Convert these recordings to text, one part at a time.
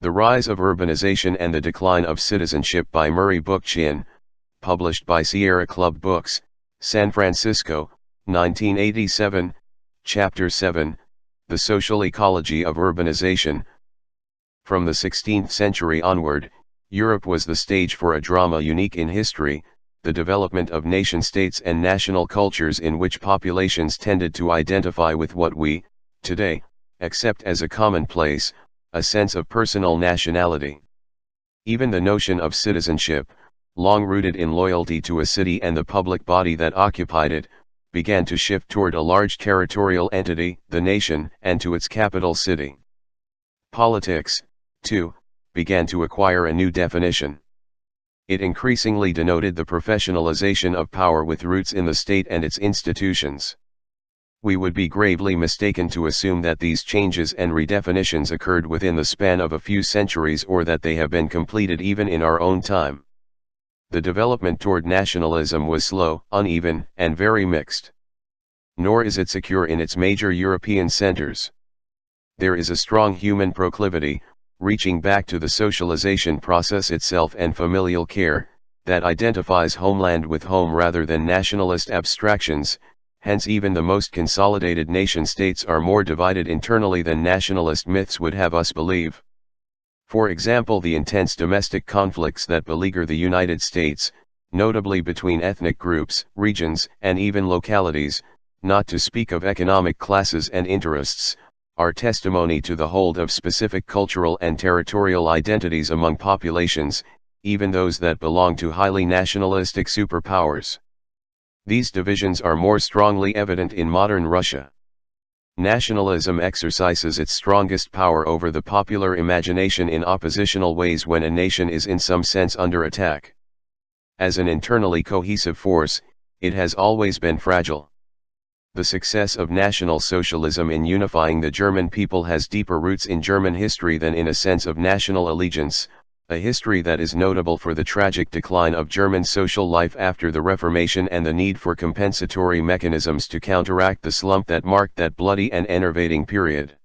The Rise of Urbanization and the Decline of Citizenship by Murray Bookchin, published by Sierra Club Books, San Francisco, 1987, Chapter 7, The Social Ecology of Urbanization. From the 16th century onward, Europe was the stage for a drama unique in history, the development of nation-states and national cultures in which populations tended to identify with what we, today, accept as a commonplace, a sense of personal nationality. Even the notion of citizenship, long rooted in loyalty to a city and the public body that occupied it, began to shift toward a large territorial entity, the nation, and to its capital city. Politics, too, began to acquire a new definition. It increasingly denoted the professionalization of power with roots in the state and its institutions. We would be gravely mistaken to assume that these changes and redefinitions occurred within the span of a few centuries or that they have been completed even in our own time. The development toward nationalism was slow, uneven, and very mixed. Nor is it secure in its major European centers. There is a strong human proclivity, reaching back to the socialization process itself and familial care, that identifies homeland with home rather than nationalist abstractions. Hence even the most consolidated nation-states are more divided internally than nationalist myths would have us believe. For example, the intense domestic conflicts that beleaguer the United States, notably between ethnic groups, regions, and even localities, not to speak of economic classes and interests, are testimony to the hold of specific cultural and territorial identities among populations, even those that belong to highly nationalistic superpowers. These divisions are more strongly evident in modern Russia. Nationalism exercises its strongest power over the popular imagination in oppositional ways when a nation is in some sense under attack. As an internally cohesive force, it has always been fragile. The success of National Socialism in unifying the German people has deeper roots in German history than in a sense of national allegiance, a history that is notable for the tragic decline of German social life after the Reformation and the need for compensatory mechanisms to counteract the slump that marked that bloody and enervating period.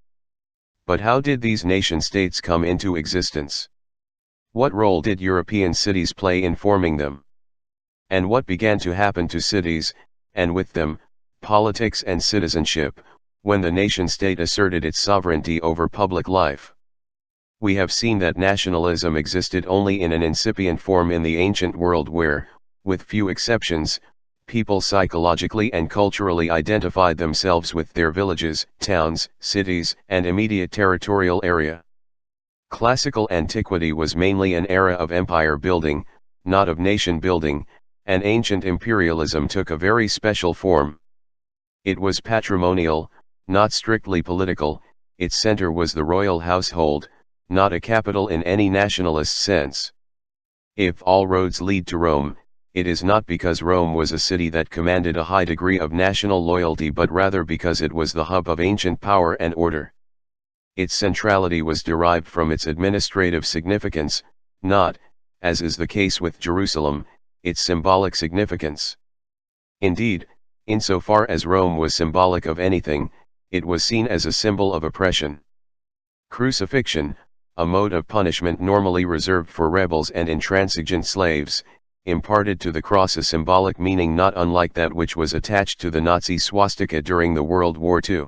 But how did these nation-states come into existence? What role did European cities play in forming them? And what began to happen to cities, and with them, politics and citizenship, when the nation-state asserted its sovereignty over public life? We have seen that nationalism existed only in an incipient form in the ancient world where, with few exceptions, people psychologically and culturally identified themselves with their villages, towns, cities, and immediate territorial area. Classical antiquity was mainly an era of empire building, not of nation building, and ancient imperialism took a very special form. It was patrimonial, not strictly political. Its center was the royal household, not a capital in any nationalist sense. If all roads lead to Rome, it is not because Rome was a city that commanded a high degree of national loyalty but rather because it was the hub of ancient power and order. Its centrality was derived from its administrative significance, not, as is the case with Jerusalem, its symbolic significance. Indeed, insofar as Rome was symbolic of anything, it was seen as a symbol of oppression. Crucifixion, a mode of punishment normally reserved for rebels and intransigent slaves, imparted to the cross a symbolic meaning not unlike that which was attached to the Nazi swastika during the World War II.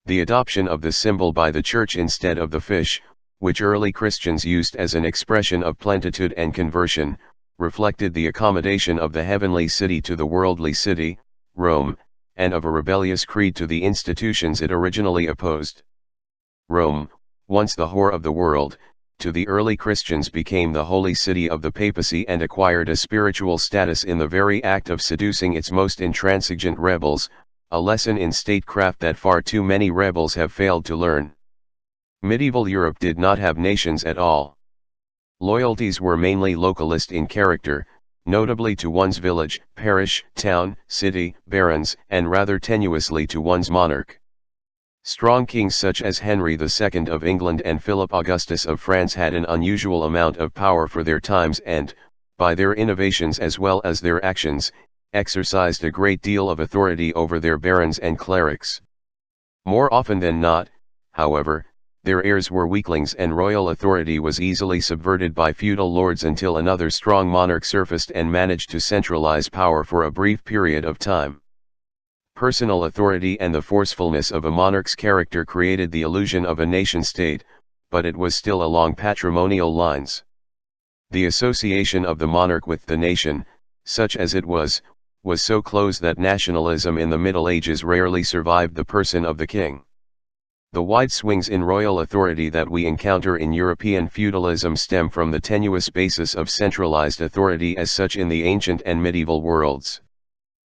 The adoption of the symbol by the Church instead of the fish, which early Christians used as an expression of plenitude and conversion, reflected the accommodation of the heavenly city to the worldly city, Rome, and of a rebellious creed to the institutions it originally opposed. Rome, once the whore of the world, to the early Christians became the holy city of the papacy and acquired a spiritual status in the very act of seducing its most intransigent rebels, a lesson in statecraft that far too many rebels have failed to learn. Medieval Europe did not have nations at all. Loyalties were mainly localist in character, notably to one's village, parish, town, city, barons, and rather tenuously to one's monarch. Strong kings such as Henry II of England and Philip Augustus of France had an unusual amount of power for their times and, by their innovations as well as their actions, exercised a great deal of authority over their barons and clerics. More often than not, however, Their heirs were weaklings and royal authority was easily subverted by feudal lords until another strong monarch surfaced and managed to centralize power for a brief period of time. Personal authority and the forcefulness of a monarch's character created the illusion of a nation-state, but it was still along patrimonial lines. The association of the monarch with the nation, such as it was so close that nationalism in the Middle Ages rarely survived the person of the king. The wide swings in royal authority that we encounter in European feudalism stem from the tenuous basis of centralized authority as such in the ancient and medieval worlds.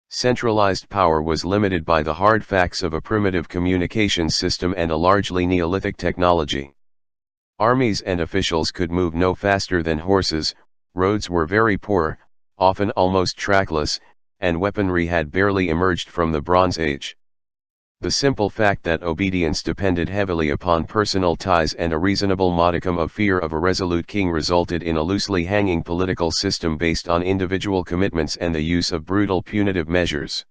Centralized power was limited by the hard facts of a primitive communications system and a largely Neolithic technology. Armies and officials could move no faster than horses, roads were very poor, often almost trackless, and weaponry had barely emerged from the Bronze Age. The simple fact that obedience depended heavily upon personal ties and a reasonable modicum of fear of a resolute king resulted in a loosely hanging political system based on individual commitments and the use of brutal punitive measures.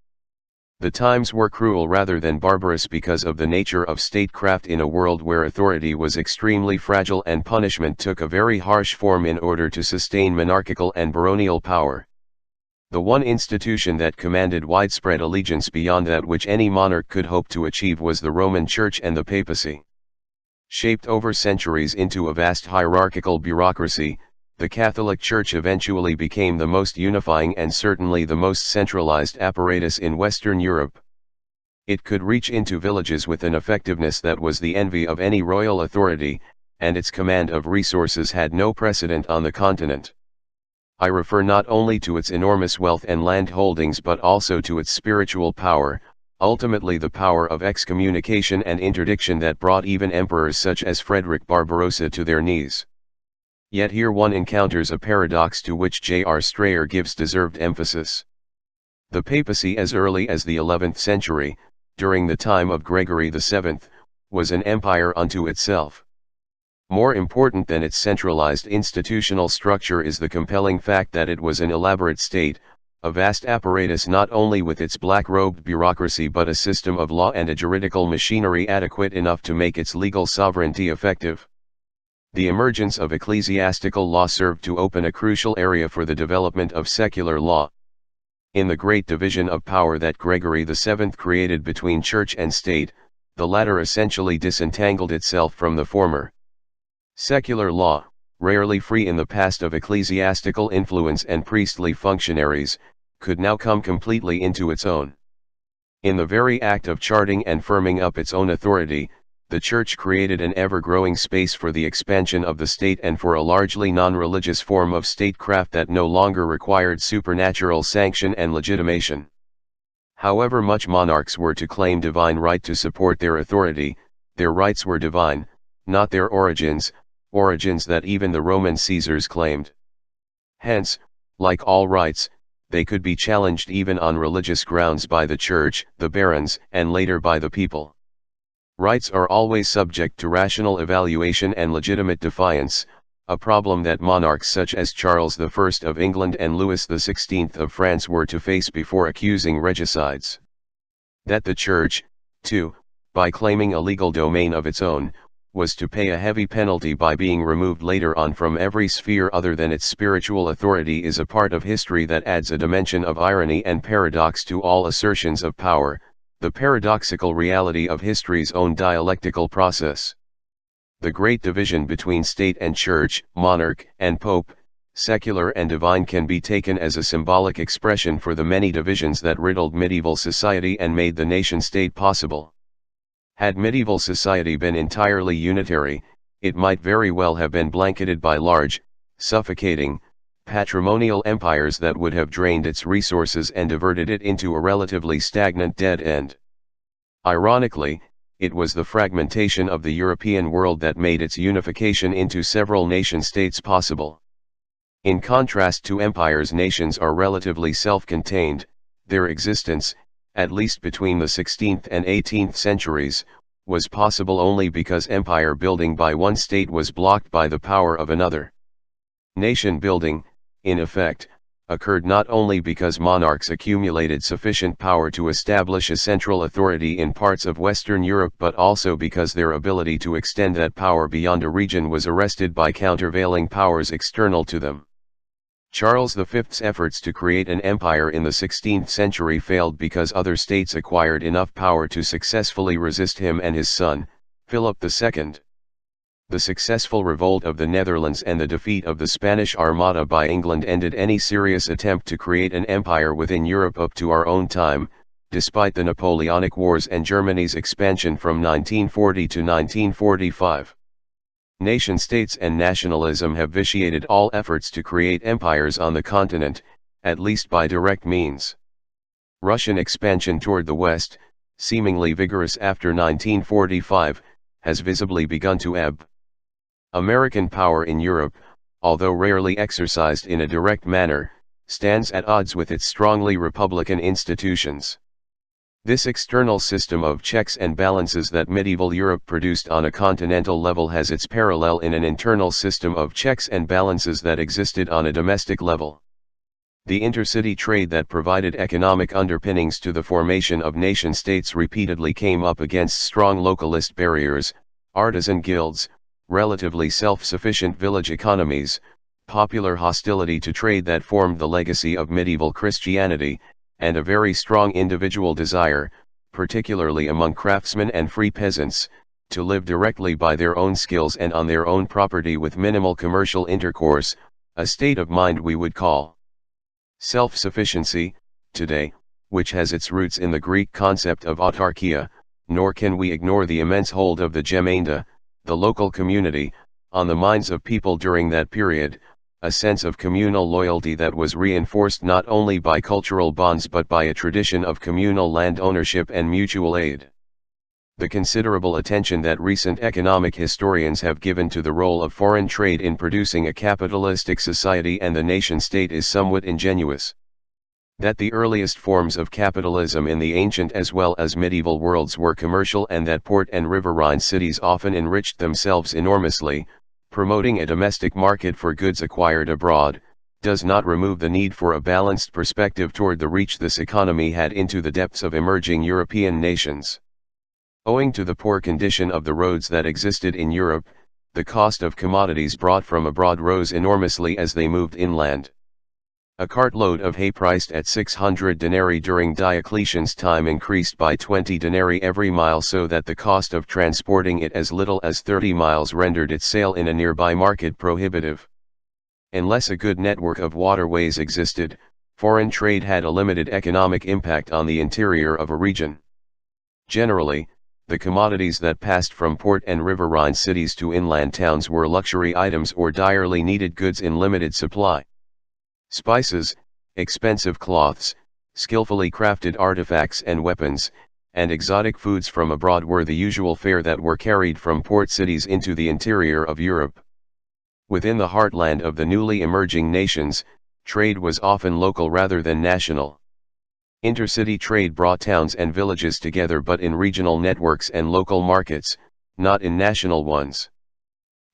The times were cruel rather than barbarous because of the nature of statecraft in a world where authority was extremely fragile and punishment took a very harsh form in order to sustain monarchical and baronial power. The one institution that commanded widespread allegiance beyond that which any monarch could hope to achieve was the Roman Church and the papacy. Shaped over centuries into a vast hierarchical bureaucracy, the Catholic Church eventually became the most unifying and certainly the most centralized apparatus in Western Europe. It could reach into villages with an effectiveness that was the envy of any royal authority, and its command of resources had no precedent on the continent. I refer not only to its enormous wealth and land holdings but also to its spiritual power, ultimately the power of excommunication and interdiction that brought even emperors such as Frederick Barbarossa to their knees. Yet here one encounters a paradox to which J.R. Strayer gives deserved emphasis. The papacy as early as the 11th century, during the time of Gregory VII, was an empire unto itself. More important than its centralized institutional structure is the compelling fact that it was an elaborate state, a vast apparatus not only with its black-robed bureaucracy but a system of law and a juridical machinery adequate enough to make its legal sovereignty effective. The emergence of ecclesiastical law served to open a crucial area for the development of secular law. In the great division of power that Gregory VII created between church and state, the latter essentially disentangled itself from the former. Secular law, rarely free in the past of ecclesiastical influence and priestly functionaries, could now come completely into its own. In the very act of charting and firming up its own authority, the Church created an ever-growing space for the expansion of the state and for a largely non-religious form of statecraft that no longer required supernatural sanction and legitimation. However much monarchs were to claim divine right to support their authority, their rights were divine, not their origins that even the Roman Caesars claimed. Hence, like all rights, they could be challenged even on religious grounds by the Church, the barons, and later by the people. Rights are always subject to rational evaluation and legitimate defiance, a problem that monarchs such as Charles I of England and Louis XVI of France were to face before accusing regicides. That the Church, too, by claiming a legal domain of its own, was to pay a heavy penalty by being removed later on from every sphere other than its spiritual authority is a part of history that adds a dimension of irony and paradox to all assertions of power, the paradoxical reality of history's own dialectical process. The great division between state and church, monarch and pope, secular and divine can be taken as a symbolic expression for the many divisions that riddled medieval society and made the nation-state possible. Had medieval society been entirely unitary, it might very well have been blanketed by large, suffocating, patrimonial empires that would have drained its resources and diverted it into a relatively stagnant dead end. Ironically, it was the fragmentation of the European world that made its unification into several nation-states possible. In contrast to empires, nations are relatively self-contained. Their existence, at least between the 16th and 18th centuries, was possible only because empire building by one state was blocked by the power of another. Nation building, in effect, occurred not only because monarchs accumulated sufficient power to establish a central authority in parts of Western Europe, but also because their ability to extend that power beyond a region was arrested by countervailing powers external to them. Charles V's efforts to create an empire in the 16th century failed because other states acquired enough power to successfully resist him and his son, Philip II. The successful revolt of the Netherlands and the defeat of the Spanish Armada by England ended any serious attempt to create an empire within Europe up to our own time, despite the Napoleonic Wars and Germany's expansion from 1940 to 1945. Nation-states and nationalism have vitiated all efforts to create empires on the continent, at least by direct means. Russian expansion toward the West, seemingly vigorous after 1945, has visibly begun to ebb. American power in Europe, although rarely exercised in a direct manner, stands at odds with its strongly republican institutions. This external system of checks and balances that medieval Europe produced on a continental level has its parallel in an internal system of checks and balances that existed on a domestic level. The intercity trade that provided economic underpinnings to the formation of nation-states repeatedly came up against strong localist barriers, artisan guilds, relatively self-sufficient village economies, popular hostility to trade that formed the legacy of medieval Christianity, and a very strong individual desire, particularly among craftsmen and free peasants, to live directly by their own skills and on their own property with minimal commercial intercourse, a state of mind we would call self-sufficiency, today, which has its roots in the Greek concept of autarkia, nor can we ignore the immense hold of the gemeinde, the local community, on the minds of people during that period, a sense of communal loyalty that was reinforced not only by cultural bonds but by a tradition of communal land ownership and mutual aid. The considerable attention that recent economic historians have given to the role of foreign trade in producing a capitalistic society and the nation-state is somewhat ingenuous. That the earliest forms of capitalism in the ancient as well as medieval worlds were commercial and that port and riverine cities often enriched themselves enormously, promoting a domestic market for goods acquired abroad, does not remove the need for a balanced perspective toward the reach this economy had into the depths of emerging European nations. Owing to the poor condition of the roads that existed in Europe, the cost of commodities brought from abroad rose enormously as they moved inland. A cartload of hay priced at 600 denarii during Diocletian's time increased by 20 denarii every mile, so that the cost of transporting it as little as 30 miles rendered its sale in a nearby market prohibitive. Unless a good network of waterways existed, foreign trade had a limited economic impact on the interior of a region. Generally, the commodities that passed from port and riverine cities to inland towns were luxury items or direly needed goods in limited supply. Spices, expensive cloths, skillfully crafted artifacts and weapons, and exotic foods from abroad were the usual fare that were carried from port cities into the interior of Europe. Within the heartland of the newly emerging nations, trade was often local rather than national. Intercity trade brought towns and villages together, but in regional networks and local markets, not in national ones.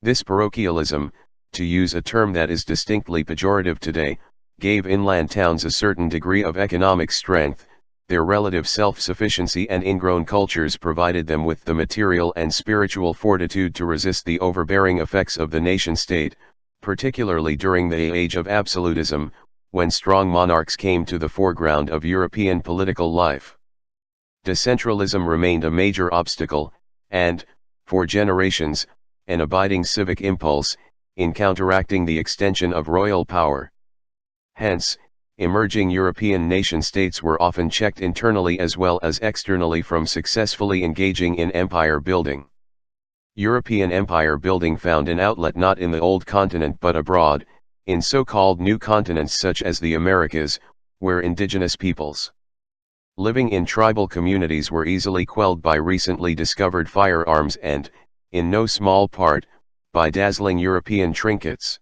This parochialism, to use a term that is distinctly pejorative today, gave inland towns a certain degree of economic strength. Their relative self-sufficiency and ingrown cultures provided them with the material and spiritual fortitude to resist the overbearing effects of the nation-state, particularly during the age of absolutism, when strong monarchs came to the foreground of European political life. Decentralism remained a major obstacle, and, for generations, an abiding civic impulse, in counteracting the extension of royal power. Hence, emerging European nation-states were often checked internally as well as externally from successfully engaging in empire building. European empire building found an outlet not in the old continent but abroad, in so-called new continents such as the Americas, where indigenous peoples living in tribal communities were easily quelled by recently discovered firearms and, in no small part, by dazzling European trinkets.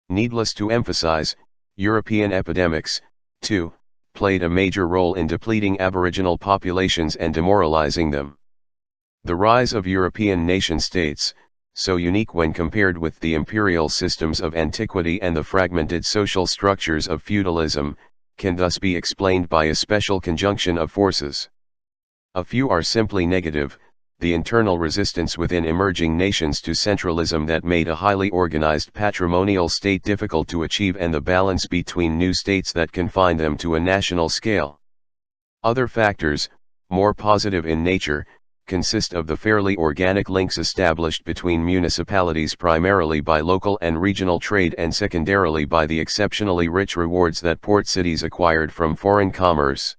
Needless to emphasize, European epidemics, too, played a major role in depleting aboriginal populations and demoralizing them. The rise of European nation-states, so unique when compared with the imperial systems of antiquity and the fragmented social structures of feudalism, can thus be explained by a special conjunction of forces. A few are simply negative: the internal resistance within emerging nations to centralism that made a highly organized patrimonial state difficult to achieve, and the balance between new states that confined them to a national scale. Other factors, more positive in nature, consist of the fairly organic links established between municipalities primarily by local and regional trade, and secondarily by the exceptionally rich rewards that port cities acquired from foreign commerce.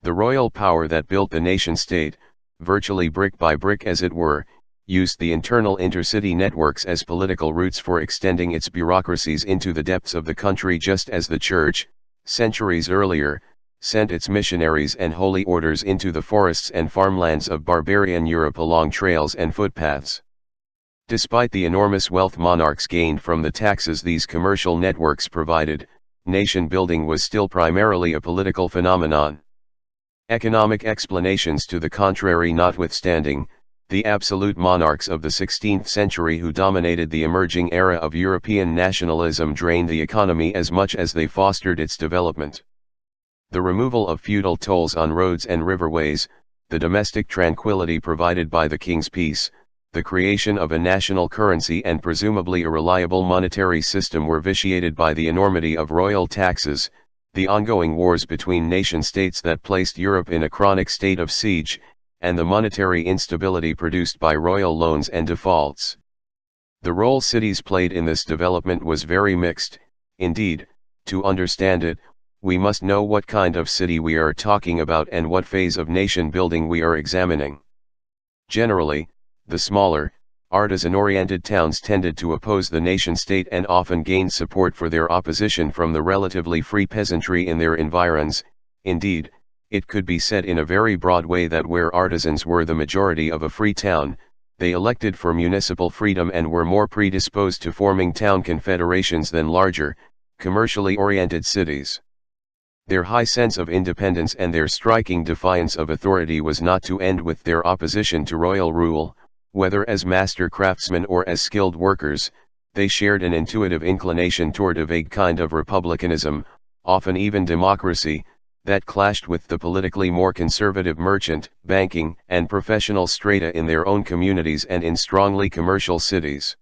The royal power that built the nation-state, virtually brick by brick as it were, used the internal intercity networks as political routes for extending its bureaucracies into the depths of the country, just as the Church, centuries earlier, sent its missionaries and holy orders into the forests and farmlands of barbarian Europe along trails and footpaths. Despite the enormous wealth monarchs gained from the taxes these commercial networks provided, nation building was still primarily a political phenomenon. Economic explanations to the contrary notwithstanding, the absolute monarchs of the 16th century who dominated the emerging era of European nationalism drained the economy as much as they fostered its development. The removal of feudal tolls on roads and riverways, the domestic tranquility provided by the king's peace, the creation of a national currency and presumably a reliable monetary system were vitiated by the enormity of royal taxes, the ongoing wars between nation-states that placed Europe in a chronic state of siege, and the monetary instability produced by royal loans and defaults. The role cities played in this development was very mixed. Indeed, to understand it, we must know what kind of city we are talking about and what phase of nation building we are examining. Generally, the smaller, artisan-oriented towns tended to oppose the nation-state and often gained support for their opposition from the relatively free peasantry in their environs. Indeed, it could be said in a very broad way that where artisans were the majority of a free town, they elected for municipal freedom and were more predisposed to forming town confederations than larger, commercially oriented cities. Their high sense of independence and their striking defiance of authority was not to end with their opposition to royal rule. Whether as master craftsmen or as skilled workers, they shared an intuitive inclination toward a vague kind of republicanism, often even democracy, that clashed with the politically more conservative merchant, banking, and professional strata in their own communities and in strongly commercial cities.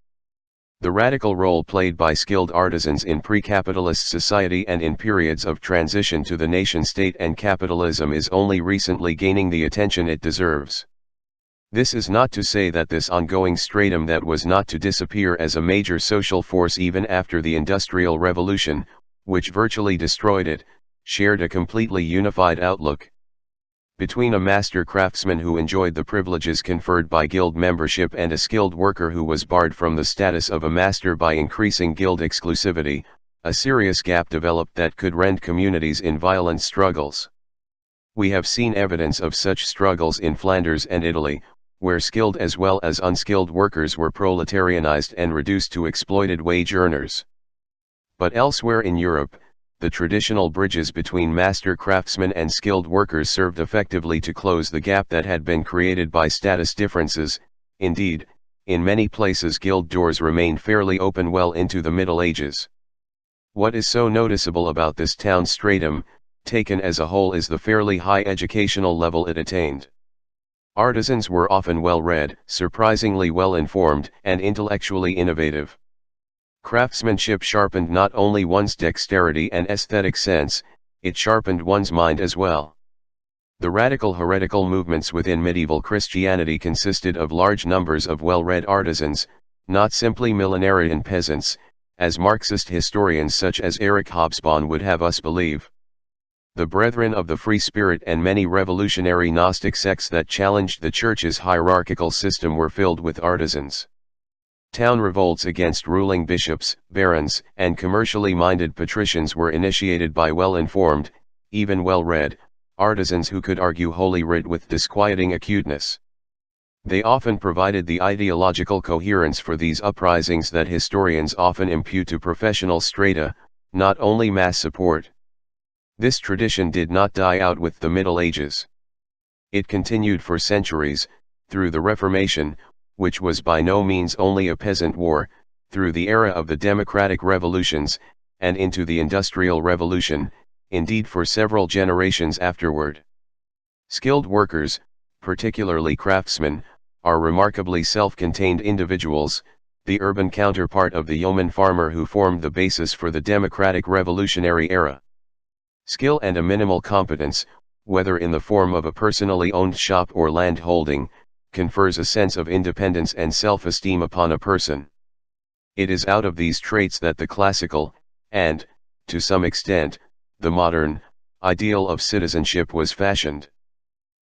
The radical role played by skilled artisans in pre-capitalist society and in periods of transition to the nation-state and capitalism is only recently gaining the attention it deserves. This is not to say that this ongoing stratum that was not to disappear as a major social force even after the Industrial Revolution, which virtually destroyed it, shared a completely unified outlook. Between a master craftsman who enjoyed the privileges conferred by guild membership and a skilled worker who was barred from the status of a master by increasing guild exclusivity, a serious gap developed that could rend communities in violent struggles. We have seen evidence of such struggles in Flanders and Italy, where skilled as well as unskilled workers were proletarianized and reduced to exploited wage earners. But elsewhere in Europe, the traditional bridges between master craftsmen and skilled workers served effectively to close the gap that had been created by status differences. Indeed, in many places guild doors remained fairly open well into the Middle Ages. What is so noticeable about this town stratum, taken as a whole, is the fairly high educational level it attained. Artisans were often well-read, surprisingly well-informed, and intellectually innovative. Craftsmanship sharpened not only one's dexterity and aesthetic sense, it sharpened one's mind as well. The radical heretical movements within medieval Christianity consisted of large numbers of well-read artisans, not simply millenarian peasants, as Marxist historians such as Erich Hobsbawm would have us believe. The Brethren of the Free Spirit and many revolutionary Gnostic sects that challenged the Church's hierarchical system were filled with artisans. Town revolts against ruling bishops, barons, and commercially minded patricians were initiated by well-informed, even well-read, artisans who could argue Holy Writ with disquieting acuteness. They often provided the ideological coherence for these uprisings that historians often impute to professional strata, not only mass support. This tradition did not die out with the Middle Ages. It continued for centuries, through the Reformation, which was by no means only a peasant war, through the era of the democratic revolutions, and into the Industrial Revolution, indeed for several generations afterward. Skilled workers, particularly craftsmen, are remarkably self-contained individuals, the urban counterpart of the yeoman farmer who formed the basis for the democratic revolutionary era. Skill and a minimal competence, whether in the form of a personally owned shop or land holding, confers a sense of independence and self-esteem upon a person. It is out of these traits that the classical, and, to some extent, the modern, ideal of citizenship was fashioned.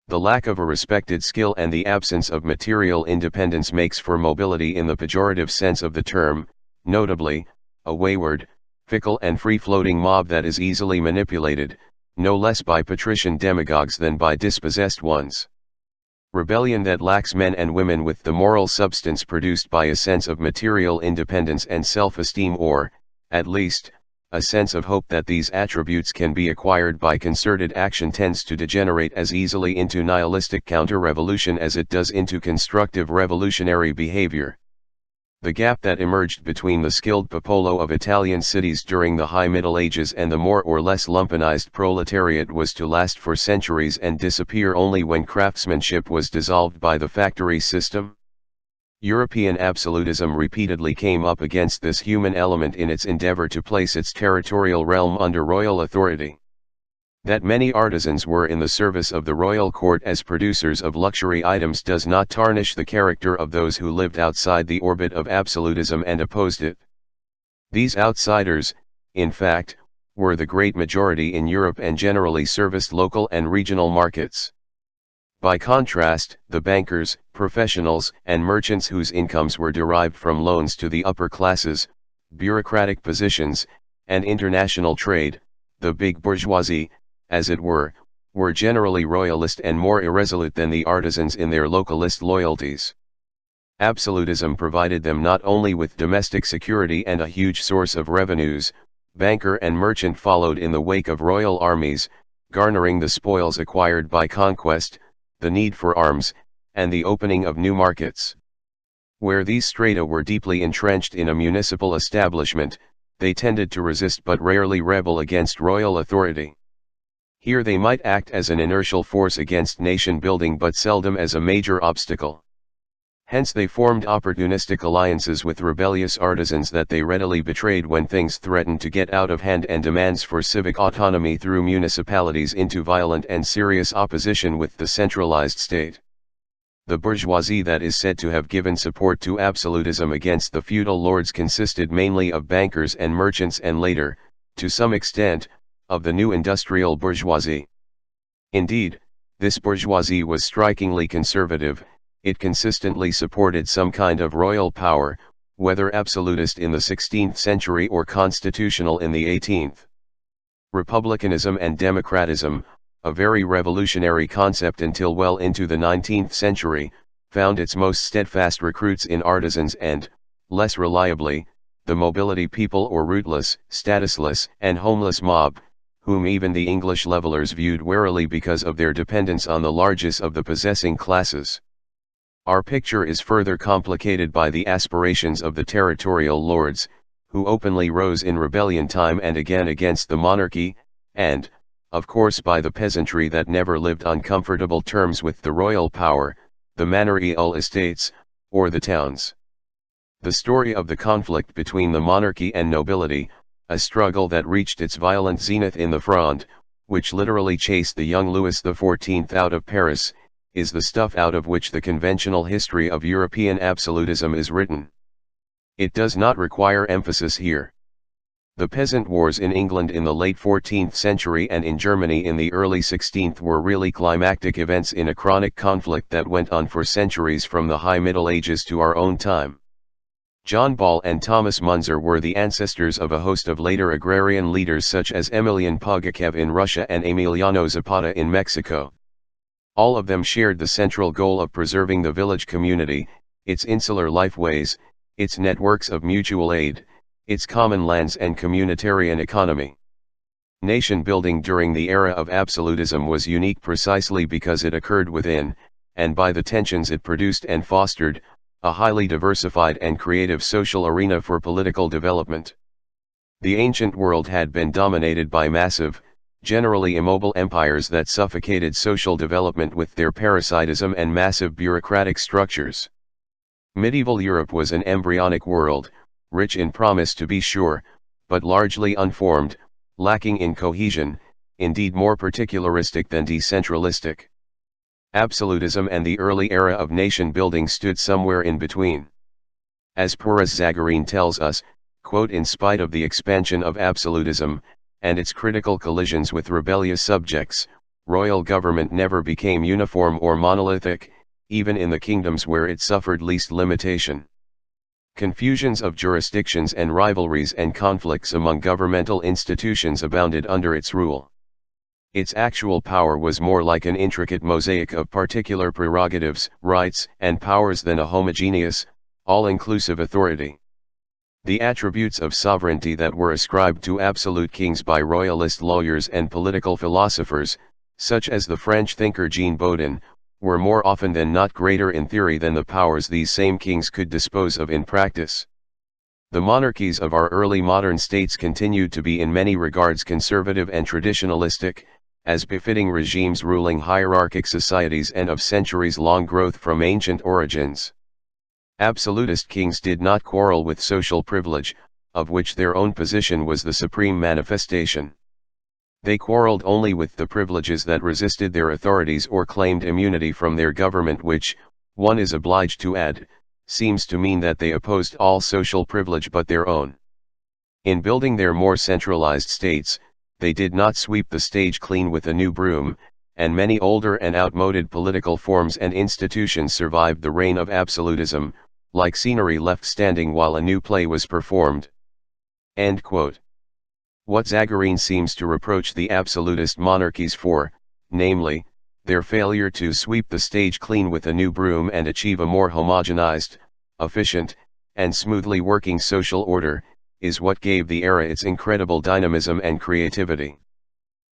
The lack of a respected skill and the absence of material independence makes for mobility in the pejorative sense of the term, notably, a wayward, fickle and free-floating mob that is easily manipulated, no less by patrician demagogues than by dispossessed ones. Rebellion that lacks men and women with the moral substance produced by a sense of material independence and self-esteem or, at least, a sense of hope that these attributes can be acquired by concerted action tends to degenerate as easily into nihilistic counter-revolution as it does into constructive revolutionary behavior. The gap that emerged between the skilled popolo of Italian cities during the High Middle Ages and the more or less lumpenized proletariat was to last for centuries and disappear only when craftsmanship was dissolved by the factory system. European absolutism repeatedly came up against this human element in its endeavor to place its territorial realm under royal authority. That many artisans were in the service of the royal court as producers of luxury items does not tarnish the character of those who lived outside the orbit of absolutism and opposed it. These outsiders, in fact, were the great majority in Europe and generally serviced local and regional markets. By contrast, the bankers, professionals, and merchants whose incomes were derived from loans to the upper classes, bureaucratic positions, and international trade, the big bourgeoisie, as it were generally royalist and more irresolute than the artisans in their localist loyalties. Absolutism provided them not only with domestic security and a huge source of revenues, banker and merchant followed in the wake of royal armies, garnering the spoils acquired by conquest, the need for arms, and the opening of new markets. Where these strata were deeply entrenched in a municipal establishment, they tended to resist but rarely rebel against royal authority. Here they might act as an inertial force against nation building but seldom as a major obstacle. Hence they formed opportunistic alliances with rebellious artisans that they readily betrayed when things threatened to get out of hand and demands for civic autonomy through municipalities into violent and serious opposition with the centralized state. The bourgeoisie that is said to have given support to absolutism against the feudal lords consisted mainly of bankers and merchants and later, to some extent, of the new industrial bourgeoisie. Indeed, this bourgeoisie was strikingly conservative. It consistently supported some kind of royal power, whether absolutist in the 16th century or constitutional in the 18th. Republicanism and democratism, a very revolutionary concept until well into the 19th century, found its most steadfast recruits in artisans and, less reliably, the mobility people or rootless, statusless, and homeless mob, whom even the English levelers viewed warily because of their dependence on the largesse of the possessing classes. Our picture is further complicated by the aspirations of the territorial lords, who openly rose in rebellion time and again against the monarchy, and, of course by the peasantry that never lived on comfortable terms with the royal power, the manorial estates, or the towns. The story of the conflict between the monarchy and nobility, a struggle that reached its violent zenith in the Fronde, which literally chased the young Louis XIV out of Paris, is the stuff out of which the conventional history of European absolutism is written. It does not require emphasis here. The peasant wars in England in the late 14th century and in Germany in the early 16th were really climactic events in a chronic conflict that went on for centuries from the High Middle Ages to our own time. John Ball and Thomas Munzer were the ancestors of a host of later agrarian leaders such as Emilian Pugachev in Russia and Emiliano Zapata in Mexico. All of them shared the central goal of preserving the village community, its insular lifeways, its networks of mutual aid, its common lands and communitarian economy. Nation building during the era of absolutism was unique precisely because it occurred within, and by the tensions it produced and fostered, a highly diversified and creative social arena for political development. The ancient world had been dominated by massive, generally immobile empires that suffocated social development with their parasitism and massive bureaucratic structures. Medieval Europe was an embryonic world, rich in promise to be sure, but largely unformed, lacking in cohesion, indeed more particularistic than decentralistic. Absolutism and the early era of nation-building stood somewhere in between. As Puras Zagarin tells us, quote, in spite of the expansion of absolutism, and its critical collisions with rebellious subjects, royal government never became uniform or monolithic, even in the kingdoms where it suffered least limitation. Confusions of jurisdictions and rivalries and conflicts among governmental institutions abounded under its rule. Its actual power was more like an intricate mosaic of particular prerogatives, rights, and powers than a homogeneous, all-inclusive authority. The attributes of sovereignty that were ascribed to absolute kings by royalist lawyers and political philosophers, such as the French thinker Jean Bodin, were more often than not greater in theory than the powers these same kings could dispose of in practice. The monarchies of our early modern states continued to be in many regards conservative and traditionalistic, as befitting regimes ruling hierarchic societies and of centuries-long growth from ancient origins. Absolutist kings did not quarrel with social privilege, of which their own position was the supreme manifestation. They quarreled only with the privileges that resisted their authorities or claimed immunity from their government, which, one is obliged to add, seems to mean that they opposed all social privilege but their own. In building their more centralized states, they did not sweep the stage clean with a new broom, and many older and outmoded political forms and institutions survived the reign of absolutism, like scenery left standing while a new play was performed. End quote. What Zagarin seems to reproach the absolutist monarchies for, namely, their failure to sweep the stage clean with a new broom and achieve a more homogenized, efficient, and smoothly working social order, is what gave the era its incredible dynamism and creativity.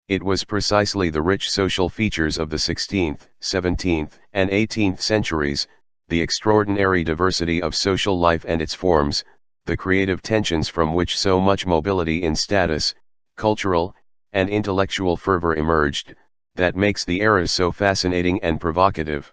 It was precisely the rich social features of the 16th, 17th, and 18th centuries, the extraordinary diversity of social life and its forms, the creative tensions from which so much mobility in status, cultural, and intellectual fervor emerged, that makes the era so fascinating and provocative.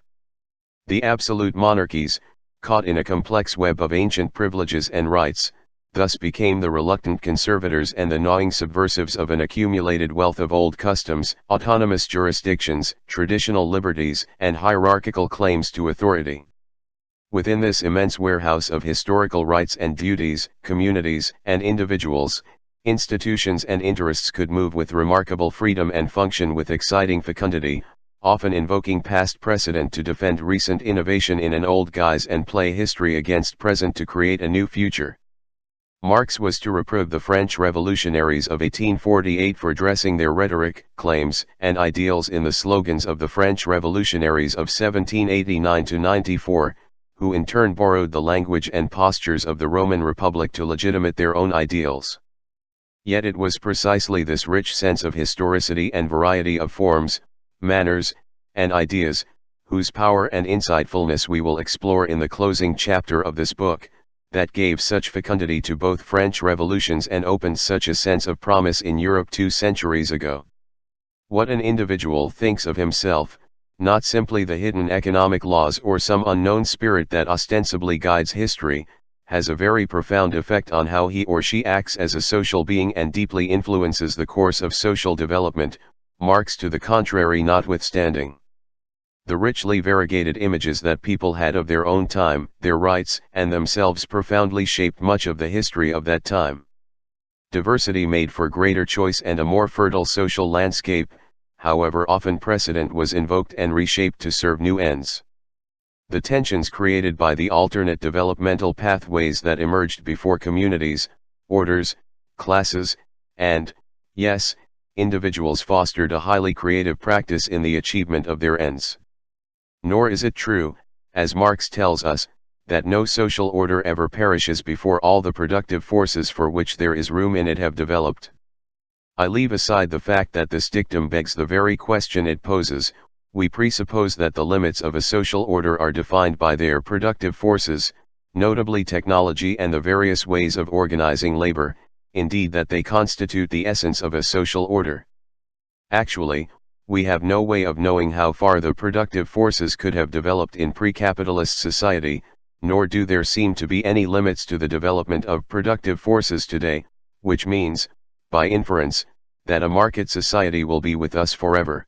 The absolute monarchies, caught in a complex web of ancient privileges and rights, thus became the reluctant conservators and the gnawing subversives of an accumulated wealth of old customs, autonomous jurisdictions, traditional liberties, and hierarchical claims to authority. Within this immense warehouse of historical rights and duties, communities and individuals, institutions and interests could move with remarkable freedom and function with exciting fecundity, often invoking past precedent to defend recent innovation in an old guise and play history against present to create a new future. Marx was to reprove the French revolutionaries of 1848 for dressing their rhetoric, claims, and ideals in the slogans of the French revolutionaries of 1789–94, who in turn borrowed the language and postures of the Roman Republic to legitimate their own ideals. Yet it was precisely this rich sense of historicity and variety of forms, manners, and ideas, whose power and insightfulness we will explore in the closing chapter of this book, that gave such fecundity to both French revolutions and opened such a sense of promise in Europe 2 centuries ago. What an individual thinks of himself, not simply the hidden economic laws or some unknown spirit that ostensibly guides history, has a very profound effect on how he or she acts as a social being and deeply influences the course of social development, Marx to the contrary notwithstanding. The richly variegated images that people had of their own time, their rights, and themselves profoundly shaped much of the history of that time. Diversity made for greater choice and a more fertile social landscape, however often precedent was invoked and reshaped to serve new ends. The tensions created by the alternate developmental pathways that emerged before communities, orders, classes, and, yes, individuals fostered a highly creative practice in the achievement of their ends. Nor is it true, as Marx tells us, that no social order ever perishes before all the productive forces for which there is room in it have developed. I leave aside the fact that this dictum begs the very question it poses: we presuppose that the limits of a social order are defined by their productive forces, notably technology and the various ways of organizing labor, indeed that they constitute the essence of a social order. Actually, we have no way of knowing how far the productive forces could have developed in pre-capitalist society, nor do there seem to be any limits to the development of productive forces today, which means, by inference, that a market society will be with us forever.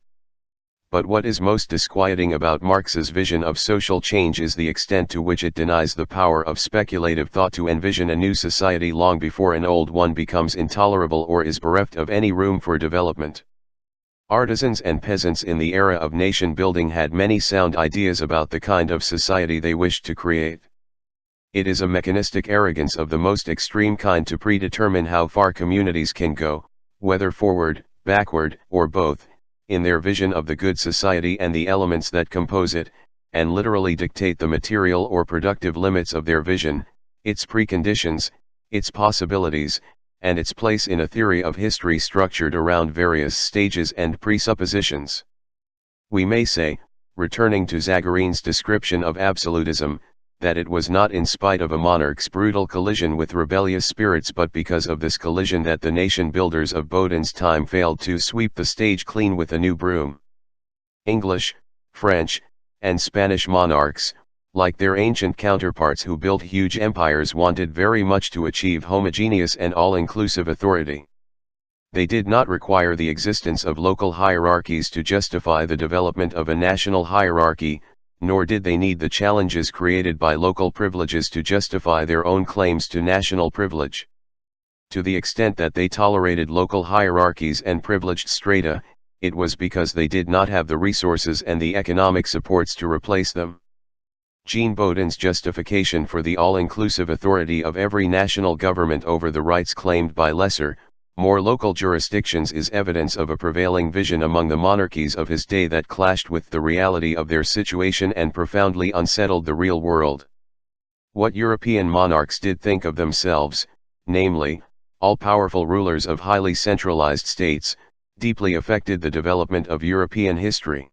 But what is most disquieting about Marx's vision of social change is the extent to which it denies the power of speculative thought to envision a new society long before an old one becomes intolerable or is bereft of any room for development. Artisans and peasants in the era of nation building had many sound ideas about the kind of society they wished to create. It is a mechanistic arrogance of the most extreme kind to predetermine how far communities can go, whether forward, backward, or both, in their vision of the good society and the elements that compose it, and literally dictate the material or productive limits of their vision, its preconditions, its possibilities, and its place in a theory of history structured around various stages and presuppositions. We may say, returning to Zagarin's description of absolutism, that it was not in spite of a monarch's brutal collision with rebellious spirits but because of this collision that the nation builders of Baudin's time failed to sweep the stage clean with a new broom. English, French, and Spanish monarchs, like their ancient counterparts who built huge empires, wanted very much to achieve homogeneous and all-inclusive authority. They did not require the existence of local hierarchies to justify the development of a national hierarchy, nor did they need the challenges created by local privileges to justify their own claims to national privilege. To the extent that they tolerated local hierarchies and privileged strata, it was because they did not have the resources and the economic supports to replace them. Jean Baudin's justification for the all-inclusive authority of every national government over the rights claimed by lesser, more local jurisdictions is evidence of a prevailing vision among the monarchies of his day that clashed with the reality of their situation and profoundly unsettled the real world. What European monarchs did think of themselves, namely, all-powerful rulers of highly centralized states, deeply affected the development of European history.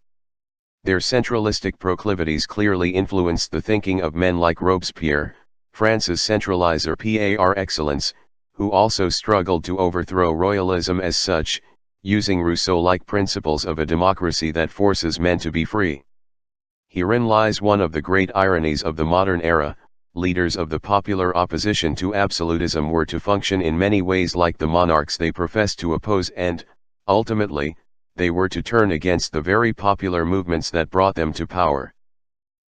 Their centralistic proclivities clearly influenced the thinking of men like Robespierre, France's centralizer par excellence, who also struggled to overthrow royalism as such, using Rousseau-like principles of a democracy that forces men to be free. Herein lies one of the great ironies of the modern era. Leaders of the popular opposition to absolutism were to function in many ways like the monarchs they professed to oppose and, ultimately, they were to turn against the very popular movements that brought them to power.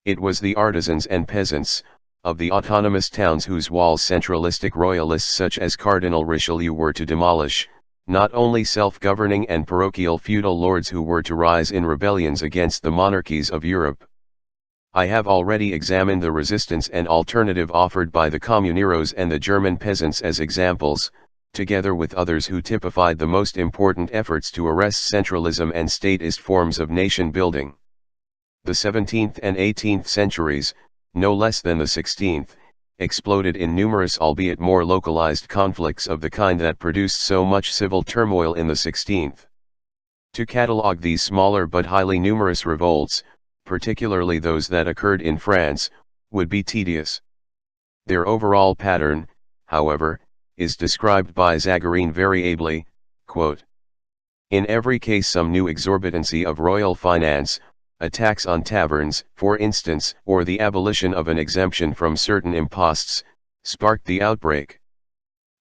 It was the artisans and peasants, of the autonomous towns whose walls centralistic royalists such as Cardinal Richelieu were to demolish, not only self-governing and parochial feudal lords who were to rise in rebellions against the monarchies of Europe. I have already examined the resistance and alternative offered by the Comuneros and the German peasants as examples, together with others who typified the most important efforts to arrest centralism and statist forms of nation building. The 17th and 18th centuries, no less than the 16th, exploded in numerous albeit more localized conflicts of the kind that produced so much civil turmoil in the 16th. To catalogue these smaller but highly numerous revolts, particularly those that occurred in France, would be tedious. Their overall pattern, however, is described by Zagarin very ably, quote, "In every case some new exorbitancy of royal finance, a tax on taverns, for instance, or the abolition of an exemption from certain imposts, sparked the outbreak.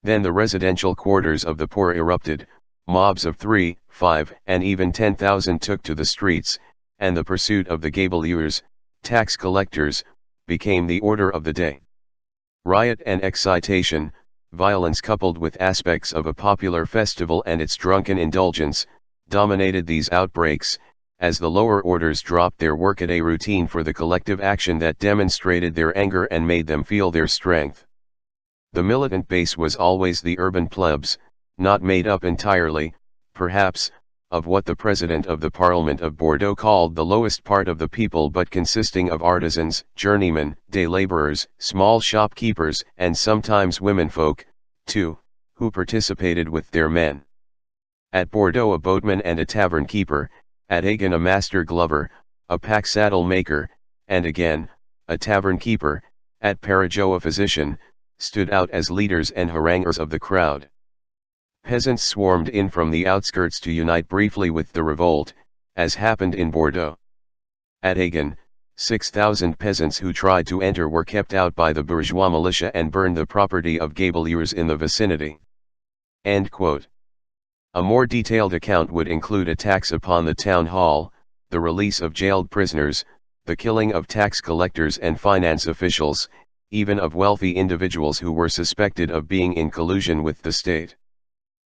Then the residential quarters of the poor erupted, mobs of 3, 5, and even 10,000 took to the streets, and the pursuit of the gabeliers, tax collectors, became the order of the day. Riot and excitation, violence coupled with aspects of a popular festival and its drunken indulgence, dominated these outbreaks, as the lower orders dropped their workaday routine for the collective action that demonstrated their anger and made them feel their strength. The militant base was always the urban plebs, not made up entirely, perhaps, of what the president of the Parliament of Bordeaux called the lowest part of the people, but consisting of artisans, journeymen, day laborers, small shopkeepers, and sometimes womenfolk, too, who participated with their men. At Bordeaux a boatman and a tavern keeper, at Agen a master glover, a pack saddle maker, and again, a tavern keeper, at Parajo a physician, stood out as leaders and haranguers of the crowd. Peasants swarmed in from the outskirts to unite briefly with the revolt, as happened in Bordeaux. At Agen, 6,000 peasants who tried to enter were kept out by the bourgeois militia and burned the property of gabeliers in the vicinity. End quote. A more detailed account would include attacks upon the town hall, the release of jailed prisoners, the killing of tax collectors and finance officials, even of wealthy individuals who were suspected of being in collusion with the state.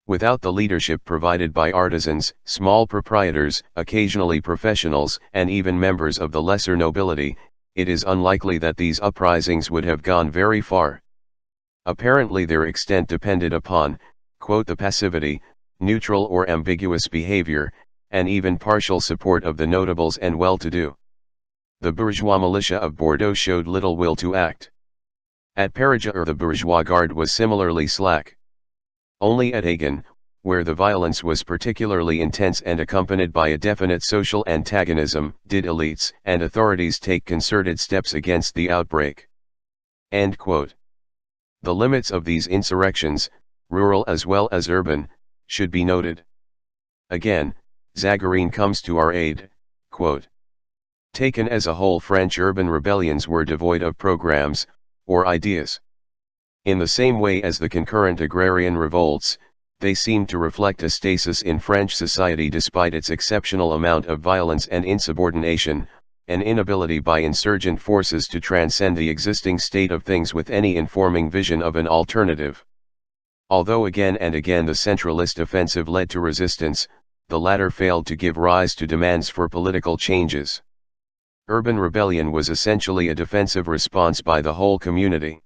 Without the leadership provided by artisans, small proprietors, occasionally professionals, and even members of the lesser nobility, it is unlikely that these uprisings would have gone very far. Apparently their extent depended upon, quote, the passivity, neutral or ambiguous behavior, and even partial support of the notables and well-to-do. The bourgeois militia of Bordeaux showed little will to act. At Parajo the bourgeois guard was similarly slack. Only at Agen, where the violence was particularly intense and accompanied by a definite social antagonism, did elites and authorities take concerted steps against the outbreak. End quote. The limits of these insurrections, rural as well as urban, should be noted. Again, Zagarin comes to our aid, quote. Taken as a whole, French urban rebellions were devoid of programs, or ideas. In the same way as the concurrent agrarian revolts, they seemed to reflect a stasis in French society despite its exceptional amount of violence and insubordination, an inability by insurgent forces to transcend the existing state of things with any informing vision of an alternative. Although again and again the centralist offensive led to resistance, the latter failed to give rise to demands for political changes. Urban rebellion was essentially a defensive response by the whole community.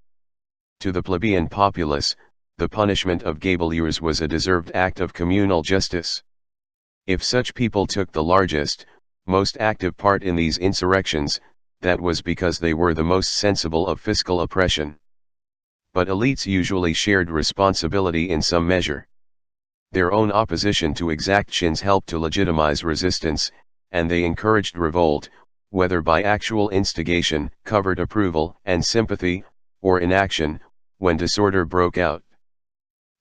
To the plebeian populace, the punishment of gabeliers was a deserved act of communal justice. If such people took the largest, most active part in these insurrections, that was because they were the most sensible of fiscal oppression. But elites usually shared responsibility in some measure. Their own opposition to exactions helped to legitimize resistance, and they encouraged revolt, whether by actual instigation, covert approval and sympathy, or inaction, when disorder broke out.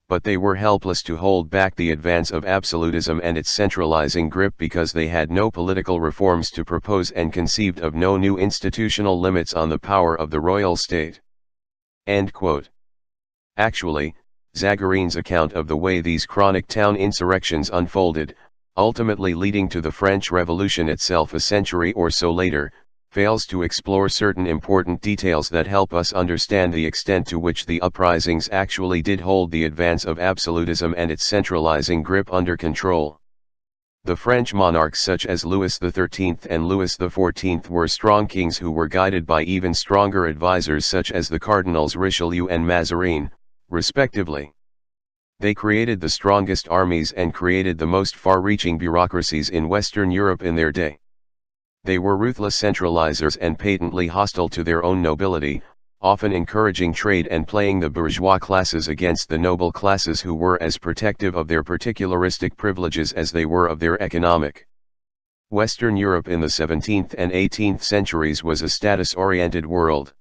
But they were helpless to hold back the advance of absolutism and its centralizing grip because they had no political reforms to propose and conceived of no new institutional limits on the power of the royal state. End quote. Actually, Zagarin's account of the way these chronic town insurrections unfolded, ultimately leading to the French Revolution itself a century or so later, fails to explore certain important details that help us understand the extent to which the uprisings actually did hold the advance of absolutism and its centralizing grip under control. The French monarchs such as Louis XIII and Louis XIV were strong kings who were guided by even stronger advisors such as the Cardinals Richelieu and Mazarin, respectively. They created the strongest armies and created the most far-reaching bureaucracies in Western Europe in their day. They were ruthless centralizers and patently hostile to their own nobility, often encouraging trade and playing the bourgeois classes against the noble classes who were as protective of their particularistic privileges as they were of their economic. Western Europe in the 17th and 18th centuries was a status-oriented world.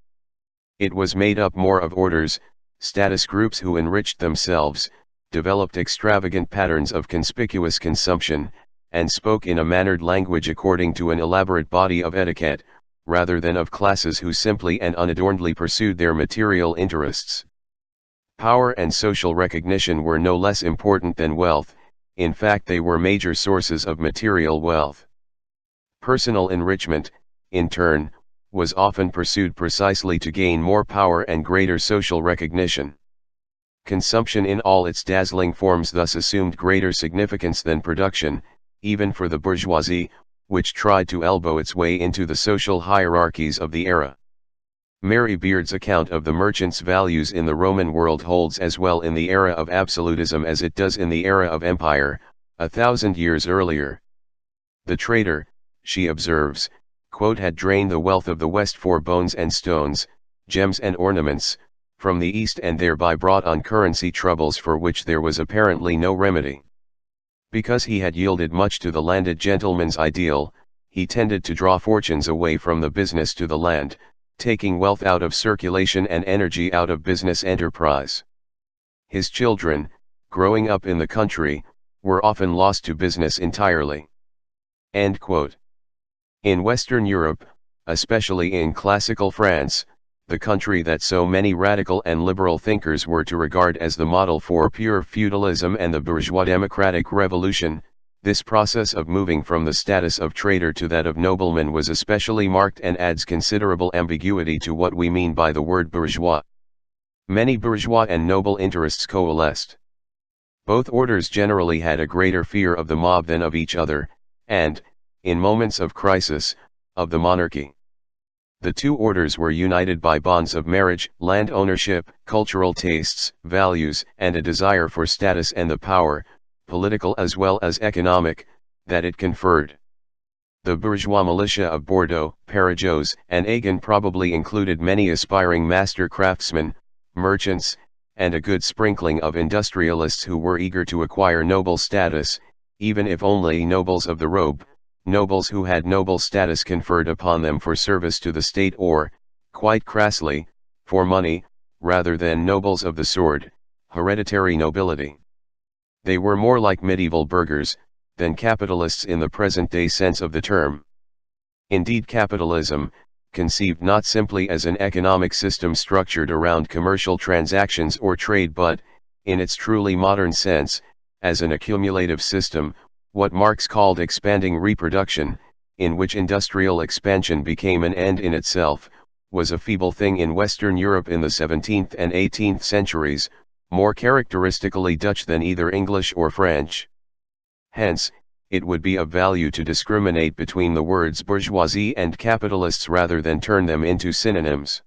It was made up more of orders, status groups who enriched themselves, developed extravagant patterns of conspicuous consumption, and spoke in a mannered language according to an elaborate body of etiquette, rather than of classes who simply and unadornedly pursued their material interests. Power and social recognition were no less important than wealth, in fact they were major sources of material wealth. Personal enrichment, in turn, was often pursued precisely to gain more power and greater social recognition. Consumption in all its dazzling forms thus assumed greater significance than production, even for the bourgeoisie, which tried to elbow its way into the social hierarchies of the era. Mary Beard's account of the merchants' values in the Roman world holds as well in the era of absolutism as it does in the era of empire, 1,000 years earlier. The trader, she observes, quote, had drained the wealth of the West for bones and stones, gems and ornaments, from the East and thereby brought on currency troubles for which there was apparently no remedy. Because he had yielded much to the landed gentleman's ideal, he tended to draw fortunes away from the business to the land, taking wealth out of circulation and energy out of business enterprise. His children, growing up in the country, were often lost to business entirely. End quote. In Western Europe, especially in classical France, the country that so many radical and liberal thinkers were to regard as the model for pure feudalism and the bourgeois democratic revolution, this process of moving from the status of trader to that of nobleman was especially marked and adds considerable ambiguity to what we mean by the word bourgeois. Many bourgeois and noble interests coalesced. Both orders generally had a greater fear of the mob than of each other, and, in moments of crisis, of the monarchy. The two orders were united by bonds of marriage, land ownership, cultural tastes, values, and a desire for status and the power, political as well as economic, that it conferred. The bourgeois militia of Bordeaux, Perigeux, and Agen probably included many aspiring master craftsmen, merchants, and a good sprinkling of industrialists who were eager to acquire noble status, even if only nobles of the robe, nobles who had noble status conferred upon them for service to the state or, quite crassly, for money, rather than nobles of the sword, hereditary nobility. They were more like medieval burghers, than capitalists in the present-day sense of the term. Indeed, capitalism, conceived not simply as an economic system structured around commercial transactions or trade but, in its truly modern sense, as an accumulative system, what Marx called expanding reproduction, in which industrial expansion became an end in itself, was a feeble thing in Western Europe in the 17th and 18th centuries, more characteristically Dutch than either English or French. Hence, it would be of value to discriminate between the words bourgeoisie and capitalists rather than turn them into synonyms.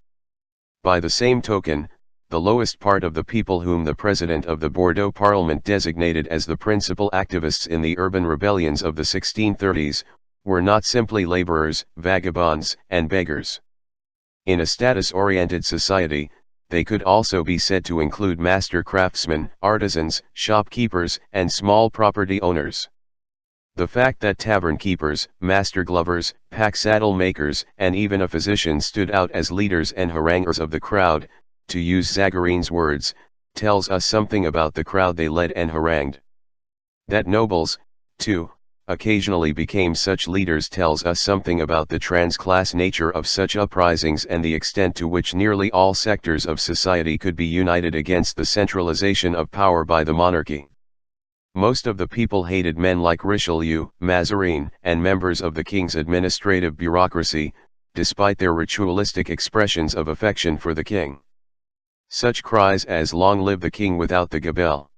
By the same token, the lowest part of the people whom the president of the Bordeaux Parliament designated as the principal activists in the urban rebellions of the 1630s, were not simply laborers, vagabonds, and beggars. In a status-oriented society, they could also be said to include master craftsmen, artisans, shopkeepers, and small property owners. The fact that tavern keepers, master glovers, pack saddle makers, and even a physician stood out as leaders and haranguers of the crowd, to use Zagarin's words, tells us something about the crowd they led and harangued. That nobles, too, occasionally became such leaders tells us something about the trans-class nature of such uprisings and the extent to which nearly all sectors of society could be united against the centralization of power by the monarchy. Most of the people hated men like Richelieu, Mazarin, and members of the king's administrative bureaucracy, despite their ritualistic expressions of affection for the king. Such cries as "Long live the king without the gabelle"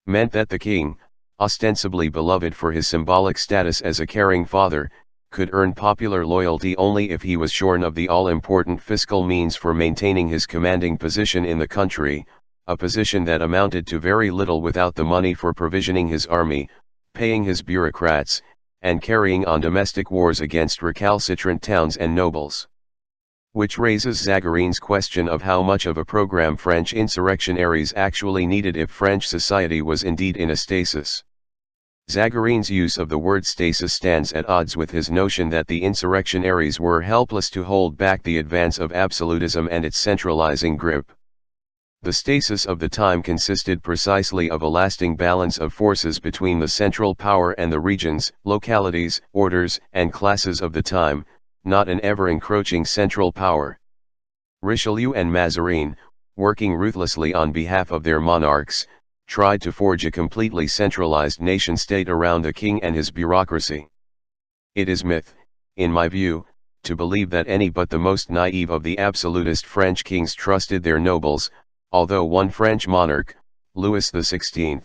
meant that the king, ostensibly beloved for his symbolic status as a caring father, could earn popular loyalty only if he was shorn of the all-important fiscal means for maintaining his commanding position in the country, a position that amounted to very little without the money for provisioning his army, paying his bureaucrats, and carrying on domestic wars against recalcitrant towns and nobles. Which raises Zagarin's question of how much of a program French insurrectionaries actually needed if French society was indeed in a stasis. Zagarin's use of the word stasis stands at odds with his notion that the insurrectionaries were helpless to hold back the advance of absolutism and its centralizing grip. The stasis of the time consisted precisely of a lasting balance of forces between the central power and the regions, localities, orders, and classes of the time, not an ever-encroaching central power. Richelieu and Mazarin, working ruthlessly on behalf of their monarchs, tried to forge a completely centralized nation-state around the king and his bureaucracy. It is myth, in my view, to believe that any but the most naive of the absolutist French kings trusted their nobles, although one French monarch, Louis XVI,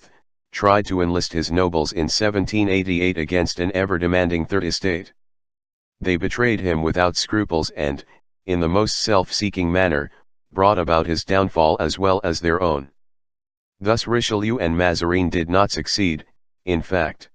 tried to enlist his nobles in 1788 against an ever-demanding Third Estate. They betrayed him without scruples and, in the most self-seeking manner, brought about his downfall as well as their own. Thus Richelieu and Mazarin did not succeed, in fact.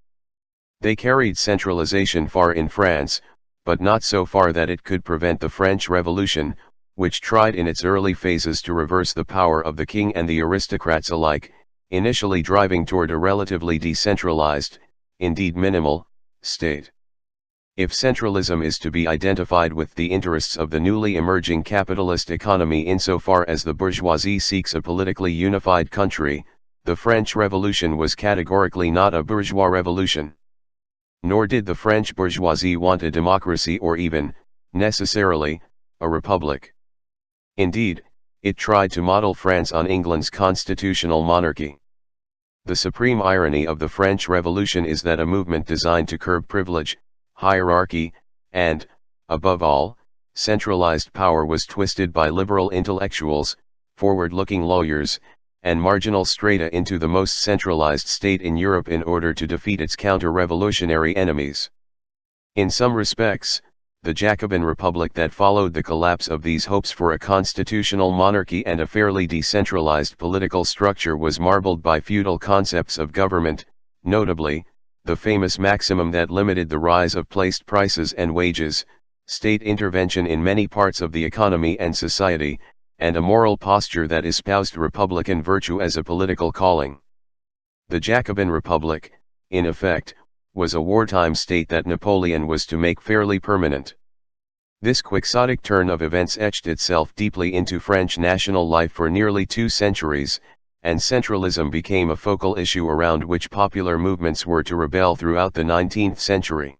They carried centralization far in France, but not so far that it could prevent the French Revolution, which tried in its early phases to reverse the power of the king and the aristocrats alike, initially driving toward a relatively decentralized, indeed minimal, state. If centralism is to be identified with the interests of the newly emerging capitalist economy insofar as the bourgeoisie seeks a politically unified country, the French Revolution was categorically not a bourgeois revolution. Nor did the French bourgeoisie want a democracy or even, necessarily, a republic. Indeed, it tried to model France on England's constitutional monarchy. The supreme irony of the French Revolution is that a movement designed to curb privilege, hierarchy, and, above all, centralized power was twisted by liberal intellectuals, forward-looking lawyers, and marginal strata into the most centralized state in Europe in order to defeat its counter-revolutionary enemies. In some respects, the Jacobin Republic that followed the collapse of these hopes for a constitutional monarchy and a fairly decentralized political structure was marbled by feudal concepts of government, notably, the famous maximum that limited the rise of placed prices and wages, state intervention in many parts of the economy and society, and a moral posture that espoused republican virtue as a political calling. The Jacobin Republic, in effect, was a wartime state that Napoleon was to make fairly permanent. This quixotic turn of events etched itself deeply into French national life for nearly 2 centuries, and centralism became a focal issue around which popular movements were to rebel throughout the 19th century.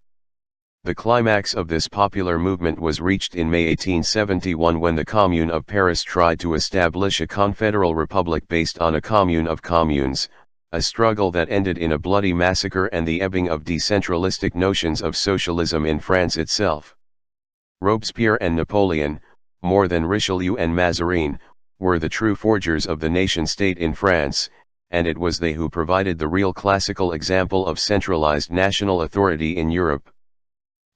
The climax of this popular movement was reached in May 1871 when the Commune of Paris tried to establish a confederal republic based on a commune of communes, a struggle that ended in a bloody massacre and the ebbing of decentralistic notions of socialism in France itself. Robespierre and Napoleon, more than Richelieu and Mazarin, were the true forgers of the nation-state in France, and it was they who provided the real classical example of centralized national authority in Europe.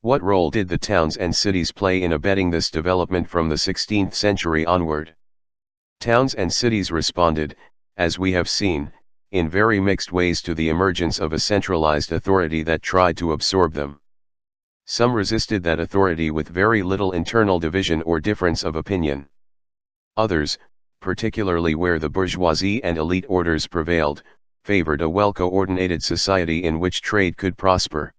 What role did the towns and cities play in abetting this development from the 16th century onward? Towns and cities responded, as we have seen, in very mixed ways to the emergence of a centralized authority that tried to absorb them. Some resisted that authority with very little internal division or difference of opinion. Others, particularly where the bourgeoisie and elite orders prevailed, favored a well-coordinated society in which trade could prosper.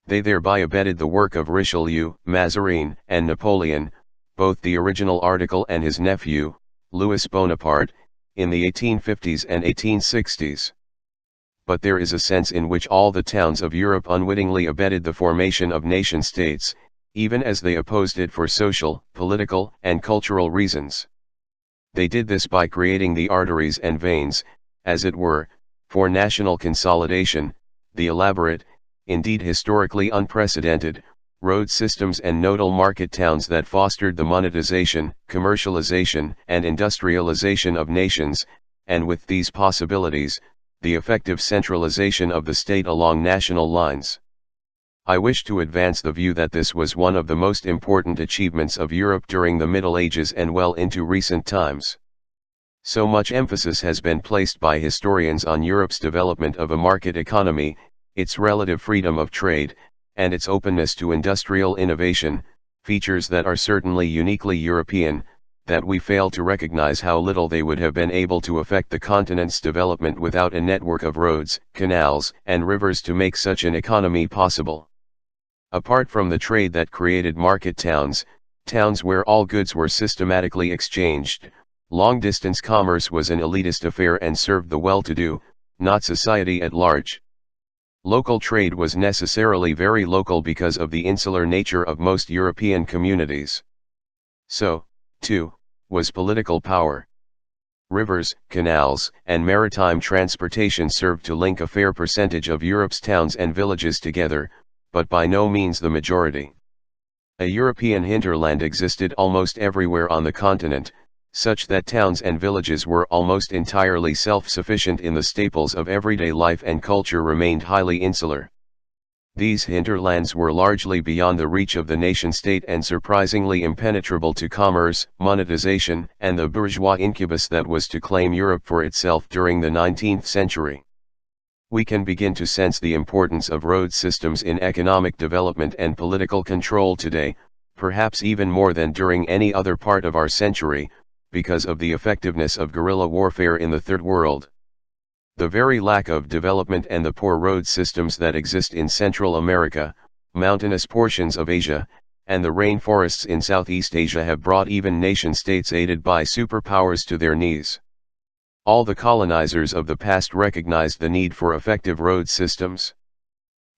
They thereby abetted the work of Richelieu, Mazarin, and Napoleon, both the original article and his nephew, Louis Bonaparte, in the 1850s and 1860s. But there is a sense in which all the towns of Europe unwittingly abetted the formation of nation-states, even as they opposed it for social, political, and cultural reasons. They did this by creating the arteries and veins, as it were, for national consolidation, the elaborate, indeed historically unprecedented, road systems and nodal market towns that fostered the monetization, commercialization, and industrialization of nations, and with these possibilities, the effective centralization of the state along national lines. I wish to advance the view that this was one of the most important achievements of Europe during the Middle Ages and well into recent times. So much emphasis has been placed by historians on Europe's development of a market economy, its relative freedom of trade, and its openness to industrial innovation, features that are certainly uniquely European, that we fail to recognize how little they would have been able to affect the continent's development without a network of roads, canals, and rivers to make such an economy possible. Apart from the trade that created market towns, towns where all goods were systematically exchanged, long-distance commerce was an elitist affair and served the well-to-do, not society at large. Local trade was necessarily very local because of the insular nature of most European communities. So, too, was political power. Rivers, canals, and maritime transportation served to link a fair percentage of Europe's towns and villages together, but by no means the majority. A European hinterland existed almost everywhere on the continent, such that towns and villages were almost entirely self-sufficient in the staples of everyday life and culture remained highly insular. These hinterlands were largely beyond the reach of the nation-state and surprisingly impenetrable to commerce, monetization, and the bourgeois incubus that was to claim Europe for itself during the 19th century. We can begin to sense the importance of road systems in economic development and political control today, perhaps even more than during any other part of our century, because of the effectiveness of guerrilla warfare in the Third World. The very lack of development and the poor road systems that exist in Central America, mountainous portions of Asia, and the rainforests in Southeast Asia have brought even nation-states aided by superpowers to their knees. All the colonizers of the past recognized the need for effective road systems.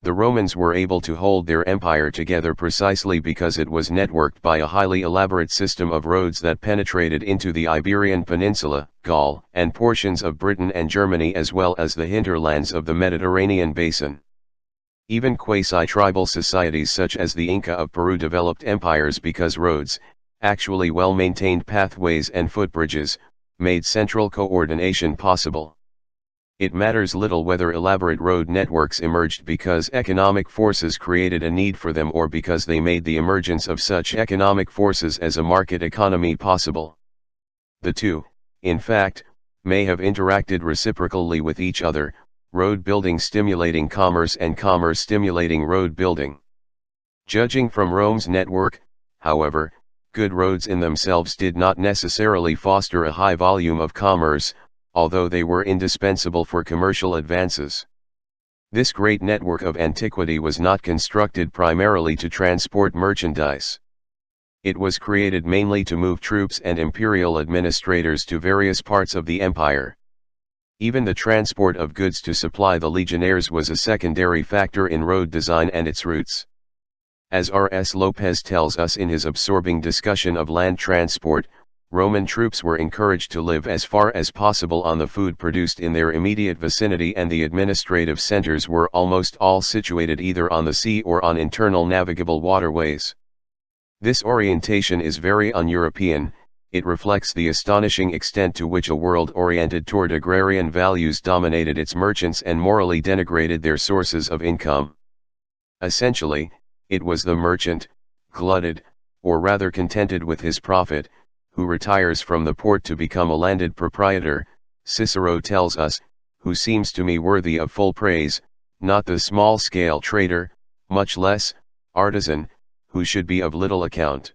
The Romans were able to hold their empire together precisely because it was networked by a highly elaborate system of roads that penetrated into the Iberian Peninsula, Gaul, and portions of Britain and Germany as well as the hinterlands of the Mediterranean basin. Even quasi-tribal societies such as the Inca of Peru developed empires because roads, actually well-maintained pathways and footbridges, made central coordination possible. It matters little whether elaborate road networks emerged because economic forces created a need for them or because they made the emergence of such economic forces as a market economy possible. The two, in fact, may have interacted reciprocally with each other, road building stimulating commerce and commerce stimulating road building. Judging from Rome's network, however, good roads in themselves did not necessarily foster a high volume of commerce, although they were indispensable for commercial advances. This great network of antiquity was not constructed primarily to transport merchandise. It was created mainly to move troops and imperial administrators to various parts of the empire. Even the transport of goods to supply the legionnaires was a secondary factor in road design and its routes. As R.S. Lopez tells us in his absorbing discussion of land transport, Roman troops were encouraged to live as far as possible on the food produced in their immediate vicinity, and the administrative centers were almost all situated either on the sea or on internal navigable waterways. This orientation is very un-European. It reflects the astonishing extent to which a world oriented toward agrarian values dominated its merchants and morally denigrated their sources of income. Essentially, it was the merchant, glutted, or rather contented with his profit, who retires from the port to become a landed proprietor, Cicero tells us, who seems to me worthy of full praise, not the small-scale trader, much less, artisan, who should be of little account.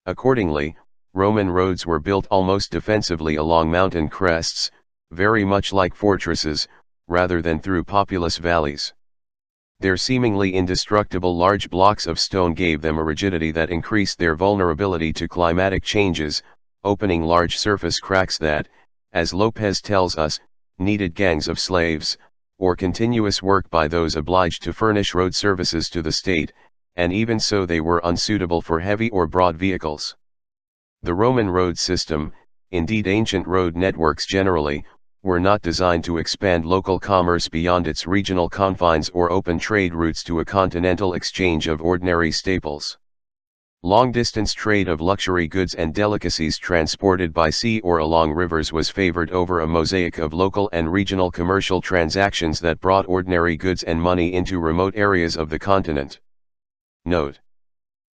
Accordingly, Roman roads were built almost defensively along mountain crests, very much like fortresses, rather than through populous valleys. Their seemingly indestructible large blocks of stone gave them a rigidity that increased their vulnerability to climatic changes, opening large surface cracks that, as Lopez tells us, needed gangs of slaves, or continuous work by those obliged to furnish road services to the state, and even so they were unsuitable for heavy or broad vehicles. The Roman road system, indeed ancient road networks generally, were not designed to expand local commerce beyond its regional confines or open trade routes to a continental exchange of ordinary staples. Long-distance trade of luxury goods and delicacies transported by sea or along rivers was favored over a mosaic of local and regional commercial transactions that brought ordinary goods and money into remote areas of the continent. Note.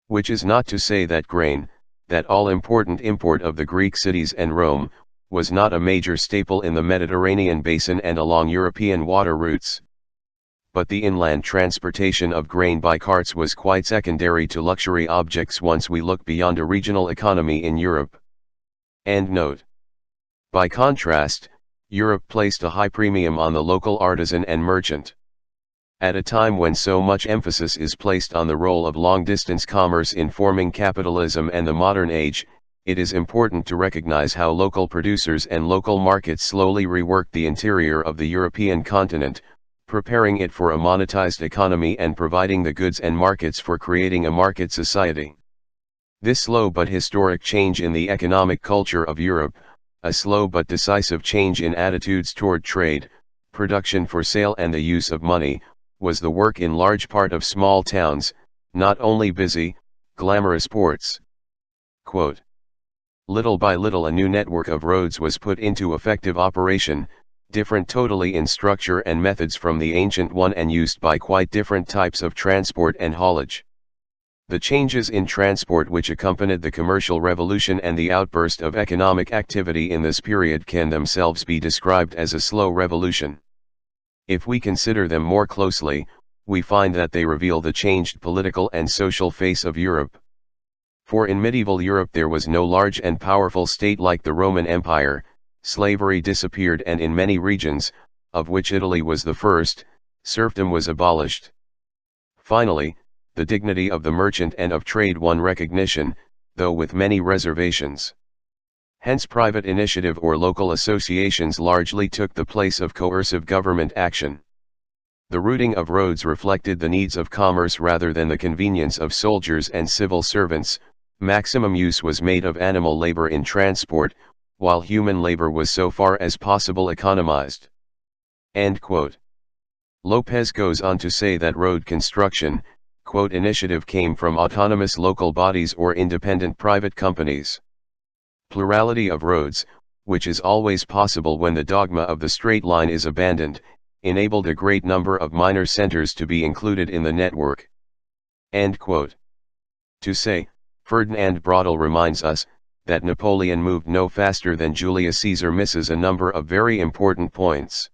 Which is not to say that grain, that all-important import of the Greek cities and Rome, was not a major staple in the Mediterranean basin and along European water routes. But the inland transportation of grain by carts was quite secondary to luxury objects once we look beyond a regional economy in Europe. End note. By contrast, Europe placed a high premium on the local artisan and merchant. At a time when so much emphasis is placed on the role of long-distance commerce in forming capitalism and the modern age, it is important to recognize how local producers and local markets slowly reworked the interior of the European continent, preparing it for a monetized economy and providing the goods and markets for creating a market society. This slow but historic change in the economic culture of Europe, a slow but decisive change in attitudes toward trade, production for sale and the use of money, was the work in large part of small towns, not only busy, glamorous ports. Quote, little by little a new network of roads was put into effective operation, different totally in structure and methods from the ancient one and used by quite different types of transport and haulage. The changes in transport which accompanied the commercial revolution and the outburst of economic activity in this period can themselves be described as a slow revolution. If we consider them more closely, we find that they reveal the changed political and social face of Europe. For in medieval Europe there was no large and powerful state like the Roman Empire, slavery disappeared and in many regions, of which Italy was the first, serfdom was abolished. Finally, the dignity of the merchant and of trade won recognition, though with many reservations. Hence private initiative or local associations largely took the place of coercive government action. The routing of roads reflected the needs of commerce rather than the convenience of soldiers and civil servants. Maximum use was made of animal labor in transport, while human labor was so far as possible economized. End quote. Lopez goes on to say that road construction, quote, initiative came from autonomous local bodies or independent private companies. Plurality of roads, which is always possible when the dogma of the straight line is abandoned, enabled a great number of minor centers to be included in the network. End quote. To say, Ferdinand Braudel reminds us, that Napoleon moved no faster than Julius Caesar misses a number of very important points.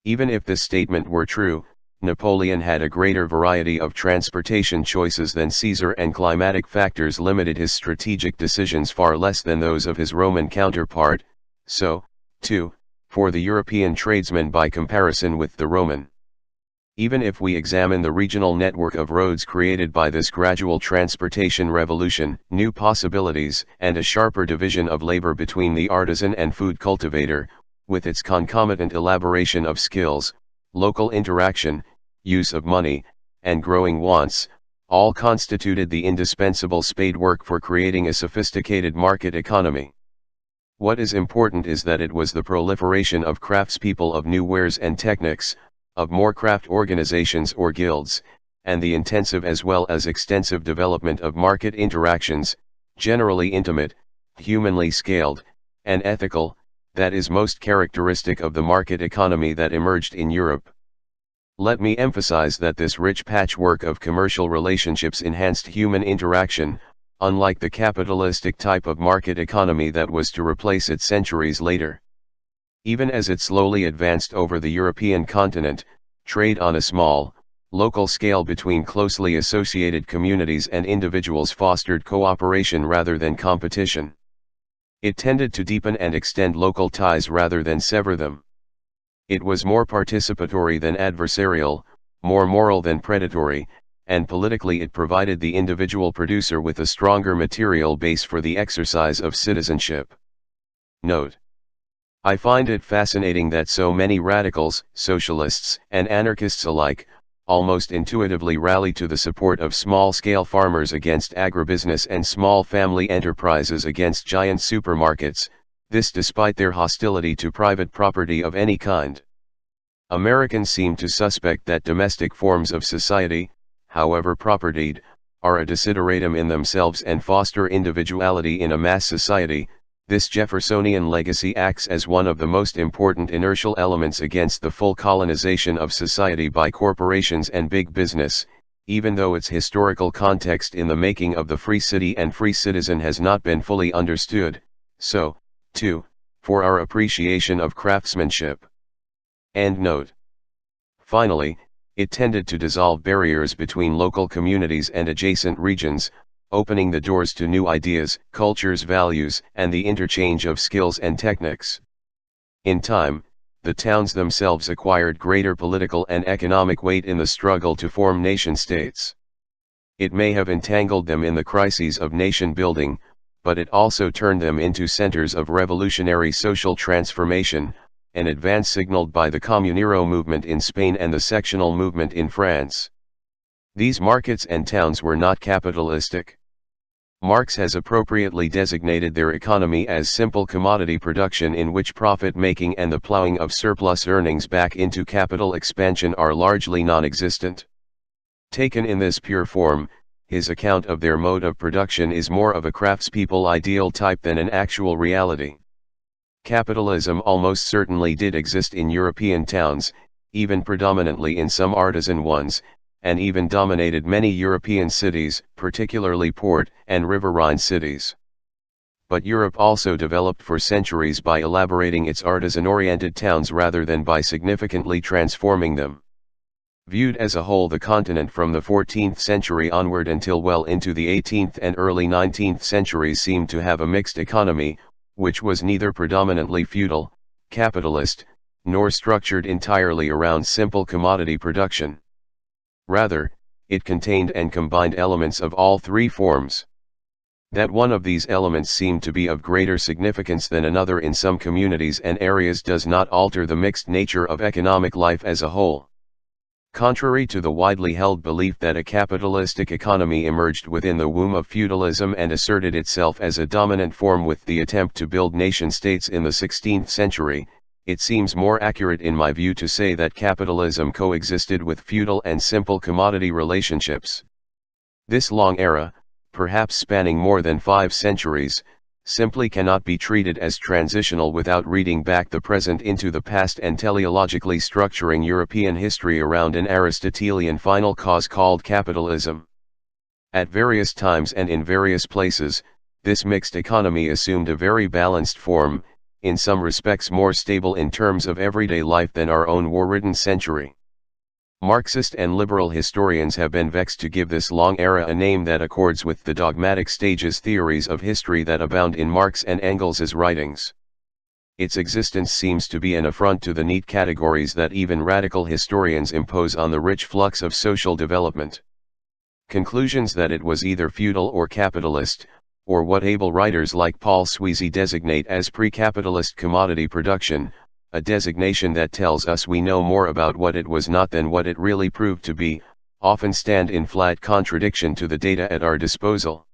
Even if this statement were true, Napoleon had a greater variety of transportation choices than Caesar, and climatic factors limited his strategic decisions far less than those of his Roman counterpart. So, too, for the European tradesman by comparison with the Roman. Even if we examine the regional network of roads created by this gradual transportation revolution, new possibilities, and a sharper division of labor between the artisan and food cultivator, with its concomitant elaboration of skills, local interaction, use of money, and growing wants, all constituted the indispensable spadework for creating a sophisticated market economy. What is important is that it was the proliferation of craftspeople of new wares and techniques, of more craft organizations or guilds, and the intensive as well as extensive development of market interactions, generally intimate, humanly scaled, and ethical, that is most characteristic of the market economy that emerged in Europe. Let me emphasize that this rich patchwork of commercial relationships enhanced human interaction, unlike the capitalistic type of market economy that was to replace it centuries later. Even as it slowly advanced over the European continent, trade on a small, local scale between closely associated communities and individuals fostered cooperation rather than competition. It tended to deepen and extend local ties rather than sever them. It was more participatory than adversarial, more moral than predatory, and politically it provided the individual producer with a stronger material base for the exercise of citizenship. Note: I find it fascinating that so many radicals, socialists, and anarchists alike, almost intuitively rally to the support of small-scale farmers against agribusiness and small family enterprises against giant supermarkets, this despite their hostility to private property of any kind. Americans seem to suspect that domestic forms of society, however propertied, are a desideratum in themselves and foster individuality in a mass society. This Jeffersonian legacy acts as one of the most important inertial elements against the full colonization of society by corporations and big business, even though its historical context in the making of the free city and free citizen has not been fully understood. So, too, for our appreciation of craftsmanship. End note. Finally, it tended to dissolve barriers between local communities and adjacent regions, opening the doors to new ideas, cultures, values, and the interchange of skills and techniques. In time, the towns themselves acquired greater political and economic weight in the struggle to form nation-states. It may have entangled them in the crises of nation-building, but it also turned them into centers of revolutionary social transformation, an advance signaled by the Comunero movement in Spain and the sectional movement in France. These markets and towns were not capitalistic. Marx has appropriately designated their economy as simple commodity production in which profit-making and the plowing of surplus earnings back into capital expansion are largely non-existent. Taken in this pure form, his account of their mode of production is more of a craftspeople ideal type than an actual reality. Capitalism almost certainly did exist in European towns, even predominantly in some artisan ones, and even dominated many European cities, particularly port and riverine cities. But Europe also developed for centuries by elaborating its artisan-oriented towns rather than by significantly transforming them. Viewed as a whole, the continent from the 14th century onward until well into the 18th and early 19th centuries seemed to have a mixed economy, which was neither predominantly feudal, capitalist, nor structured entirely around simple commodity production. Rather, it contained and combined elements of all three forms. That one of these elements seemed to be of greater significance than another in some communities and areas does not alter the mixed nature of economic life as a whole. Contrary to the widely held belief that a capitalistic economy emerged within the womb of feudalism and asserted itself as a dominant form with the attempt to build nation-states in the 16th century, it seems more accurate in my view to say that capitalism coexisted with feudal and simple commodity relationships. This long era, perhaps spanning more than 5 centuries, simply cannot be treated as transitional without reading back the present into the past and teleologically structuring European history around an Aristotelian final cause called capitalism. At various times and in various places, this mixed economy assumed a very balanced form, in some respects more stable in terms of everyday life than our own war-ridden century. Marxist and liberal historians have been vexed to give this long era a name that accords with the dogmatic stages theories of history that abound in Marx and Engels's writings. Its existence seems to be an affront to the neat categories that even radical historians impose on the rich flux of social development. Conclusions that it was either feudal or capitalist, or what able writers like Paul Sweezy designate as pre-capitalist commodity production, a designation that tells us we know more about what it was not than what it really proved to be, often stand in flat contradiction to the data at our disposal.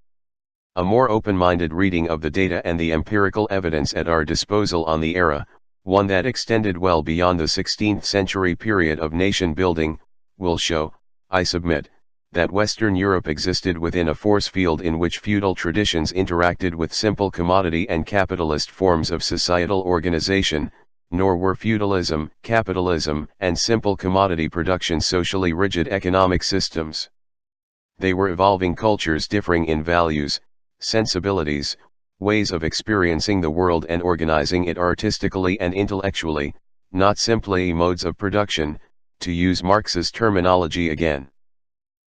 A more open-minded reading of the data and the empirical evidence at our disposal on the era, one that extended well beyond the 16th century period of nation-building, will show, I submit, that Western Europe existed within a force field in which feudal traditions interacted with simple commodity and capitalist forms of societal organization, nor were feudalism, capitalism, and simple commodity production socially rigid economic systems. They were evolving cultures differing in values, sensibilities, ways of experiencing the world and organizing it artistically and intellectually, not simply modes of production, to use Marx's terminology again.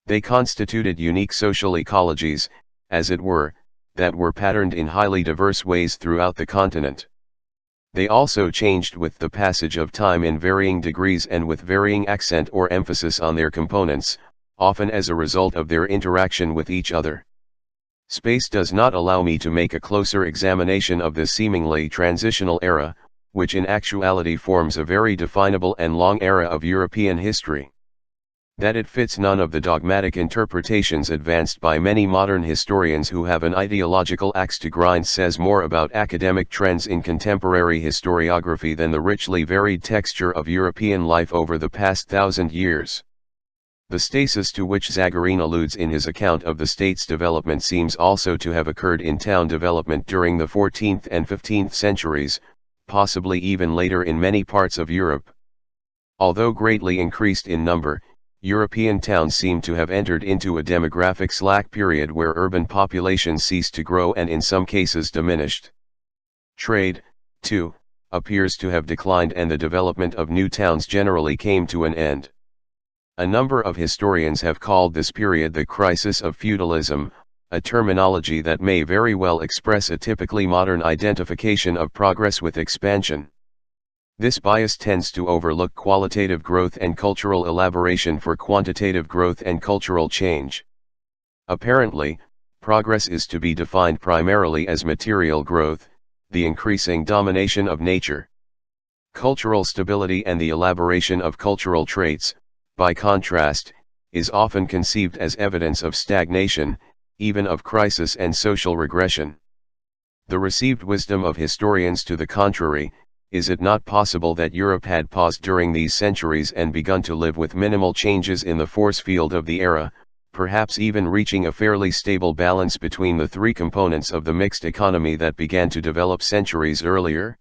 They constituted unique social ecologies, as it were, that were patterned in highly diverse ways throughout the continent. They also changed with the passage of time in varying degrees and with varying accent or emphasis on their components, often as a result of their interaction with each other. Space does not allow me to make a closer examination of this seemingly transitional era, which in actuality forms a very definable and long era of European history. That it fits none of the dogmatic interpretations advanced by many modern historians who have an ideological axe to grind says more about academic trends in contemporary historiography than the richly varied texture of European life over the past 1,000 years. The stasis to which Zagarin alludes in his account of the state's development seems also to have occurred in town development during the 14th and 15th centuries, possibly even later in many parts of Europe. Although greatly increased in number, European towns seem to have entered into a demographic slack period where urban populations ceased to grow and in some cases diminished. Trade, too, appears to have declined and the development of new towns generally came to an end. A number of historians have called this period the Crisis of Feudalism, a terminology that may very well express a typically modern identification of progress with expansion. This bias tends to overlook qualitative growth and cultural elaboration for quantitative growth and cultural change. Apparently, progress is to be defined primarily as material growth, the increasing domination of nature. Cultural stability and the elaboration of cultural traits, by contrast, is often conceived as evidence of stagnation, even of crisis and social regression. The received wisdom of historians to the contrary, is it not possible that Europe had paused during these centuries and begun to live with minimal changes in the force field of the era, perhaps even reaching a fairly stable balance between the three components of the mixed economy that began to develop centuries earlier?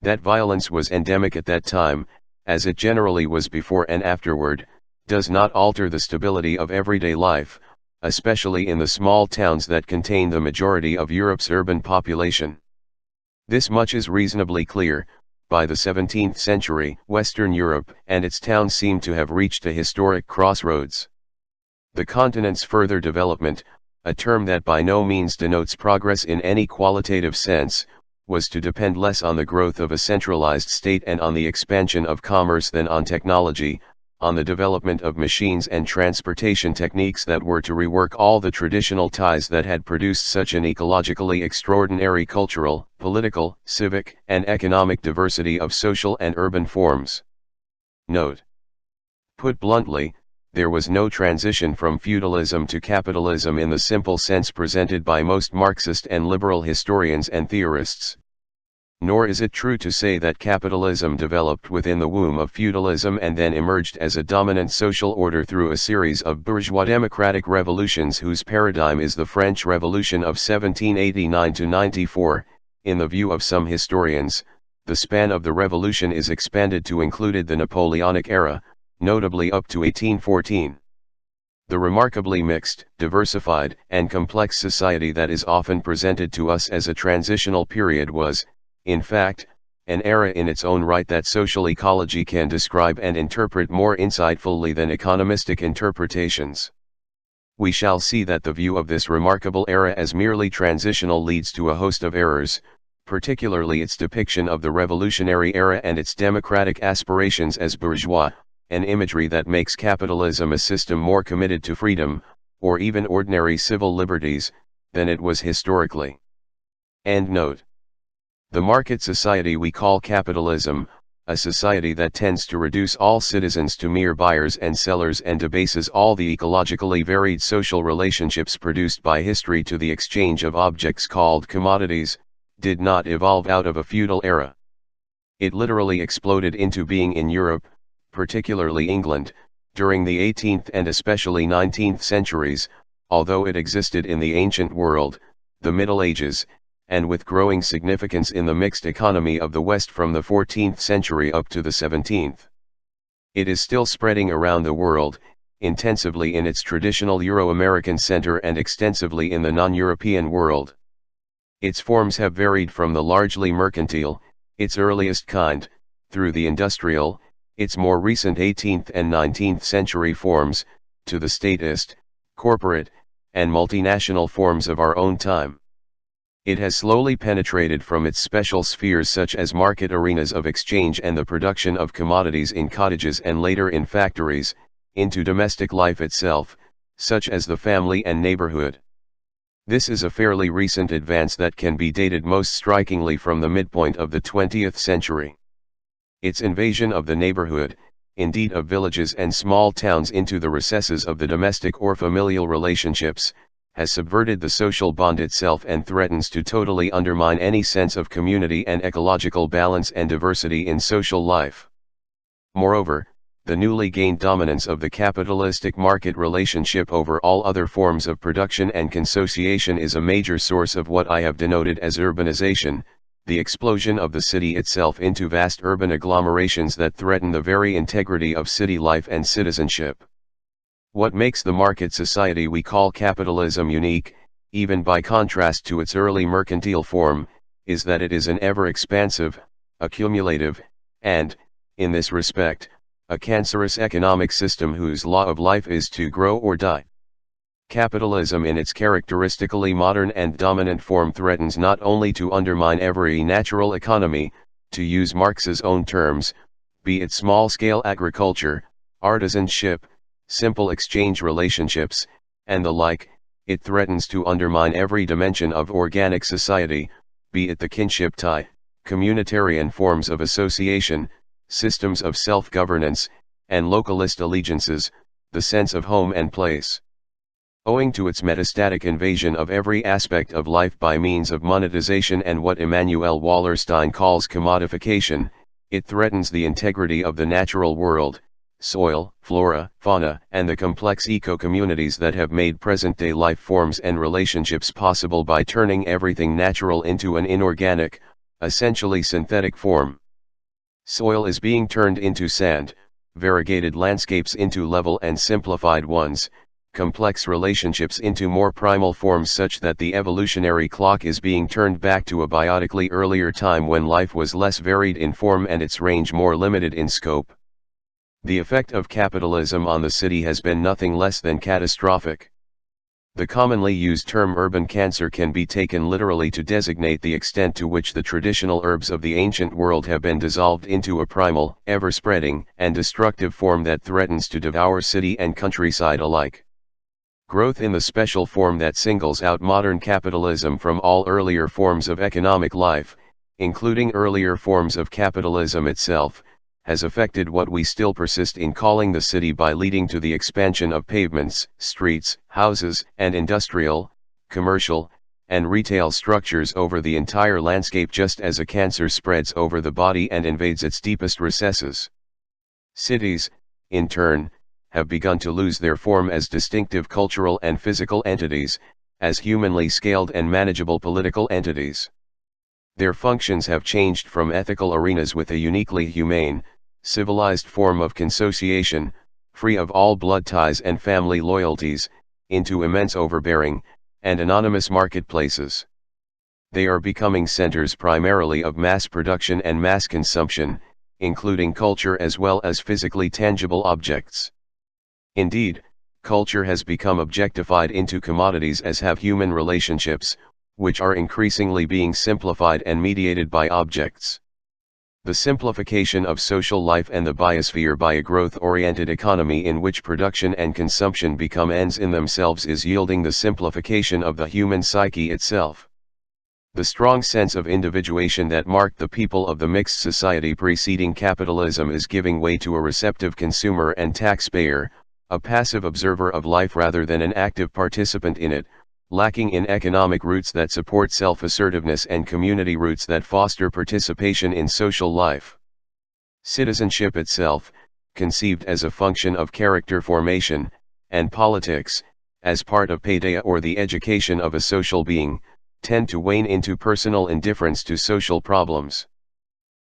That violence was endemic at that time, as it generally was before and afterward, does not alter the stability of everyday life, especially in the small towns that contain the majority of Europe's urban population. This much is reasonably clear. By the 17th century, Western Europe and its towns seem to have reached a historic crossroads. The continent's further development, a term that by no means denotes progress in any qualitative sense, was to depend less on the growth of a centralized state and on the expansion of commerce than on technology, on the development of machines and transportation techniques that were to rework all the traditional ties that had produced such an ecologically extraordinary cultural, political, civic, and economic diversity of social and urban forms. Note: put bluntly, there was no transition from feudalism to capitalism in the simple sense presented by most Marxist and liberal historians and theorists. Nor is it true to say that capitalism developed within the womb of feudalism and then emerged as a dominant social order through a series of bourgeois democratic revolutions whose paradigm is the French Revolution of 1789–94. In the view of some historians, the span of the revolution is expanded to include the Napoleonic era, notably up to 1814. The remarkably mixed, diversified, and complex society that is often presented to us as a transitional period was, in fact, an era in its own right that social ecology can describe and interpret more insightfully than economistic interpretations. We shall see that the view of this remarkable era as merely transitional leads to a host of errors, particularly its depiction of the revolutionary era and its democratic aspirations as bourgeois, an imagery that makes capitalism a system more committed to freedom, or even ordinary civil liberties, than it was historically. End note. The market society we call capitalism, a society that tends to reduce all citizens to mere buyers and sellers and debases all the ecologically varied social relationships produced by history to the exchange of objects called commodities, did not evolve out of a feudal era. It literally exploded into being in Europe, particularly England, during the 18th and especially 19th centuries, although it existed in the ancient world, the Middle Ages, and with growing significance in the mixed economy of the West from the 14th century up to the 17th. It is still spreading around the world, intensively in its traditional Euro-American center and extensively in the non-European world. Its forms have varied from the largely mercantile, its earliest kind, through the industrial, its more recent 18th and 19th century forms, to the statist, corporate, and multinational forms of our own time. It has slowly penetrated from its special spheres such as market arenas of exchange and the production of commodities in cottages and later in factories, into domestic life itself, such as the family and neighborhood. This is a fairly recent advance that can be dated most strikingly from the midpoint of the 20th century. Its invasion of the neighborhood, indeed of villages and small towns into the recesses of the domestic or familial relationships, has subverted the social bond itself and threatens to totally undermine any sense of community and ecological balance and diversity in social life. Moreover, the newly gained dominance of the capitalistic market relationship over all other forms of production and consociation is a major source of what I have denoted as urbanization, the explosion of the city itself into vast urban agglomerations that threaten the very integrity of city life and citizenship. What makes the market society we call capitalism unique, even by contrast to its early mercantile form, is that it is an ever-expansive, accumulative, and, in this respect, a cancerous economic system whose law of life is to grow or die. Capitalism in its characteristically modern and dominant form threatens not only to undermine every natural economy, to use Marx's own terms, be it small-scale agriculture, artisanship, simple exchange relationships, and the like, it threatens to undermine every dimension of organic society, be it the kinship tie, communitarian forms of association, systems of self-governance, and localist allegiances, the sense of home and place. Owing to its metastatic invasion of every aspect of life by means of monetization and what Immanuel Wallerstein calls commodification, it threatens the integrity of the natural world, soil, flora, fauna, and the complex eco-communities that have made present-day life forms and relationships possible by turning everything natural into an inorganic, essentially synthetic form. Soil is being turned into sand, variegated landscapes into level and simplified ones, complex relationships into more primal forms such that the evolutionary clock is being turned back to a biotically earlier time when life was less varied in form and its range more limited in scope. The effect of capitalism on the city has been nothing less than catastrophic. The commonly used term urban cancer can be taken literally to designate the extent to which the traditional herbs of the ancient world have been dissolved into a primal, ever-spreading, and destructive form that threatens to devour city and countryside alike. Growth in the special form that singles out modern capitalism from all earlier forms of economic life, including earlier forms of capitalism itself, has affected what we still persist in calling the city by leading to the expansion of pavements, streets, houses, and industrial, commercial, and retail structures over the entire landscape, just as a cancer spreads over the body and invades its deepest recesses. Cities, in turn, have begun to lose their form as distinctive cultural and physical entities, as humanly scaled and manageable political entities. Their functions have changed from ethical arenas with a uniquely humane, civilized form of consociation, free of all blood ties and family loyalties, into immense overbearing, and anonymous marketplaces. They are becoming centers primarily of mass production and mass consumption, including culture as well as physically tangible objects. Indeed, culture has become objectified into commodities, as have human relationships, which are increasingly being simplified and mediated by objects. The simplification of social life and the biosphere by a growth-oriented economy in which production and consumption become ends in themselves is yielding the simplification of the human psyche itself. The strong sense of individuation that marked the people of the mixed society preceding capitalism is giving way to a receptive consumer and taxpayer, a passive observer of life rather than an active participant in it, lacking in economic roots that support self-assertiveness and community roots that foster participation in social life. Citizenship itself, conceived as a function of character formation, and politics, as part of paideia or the education of a social being, tend to wane into personal indifference to social problems.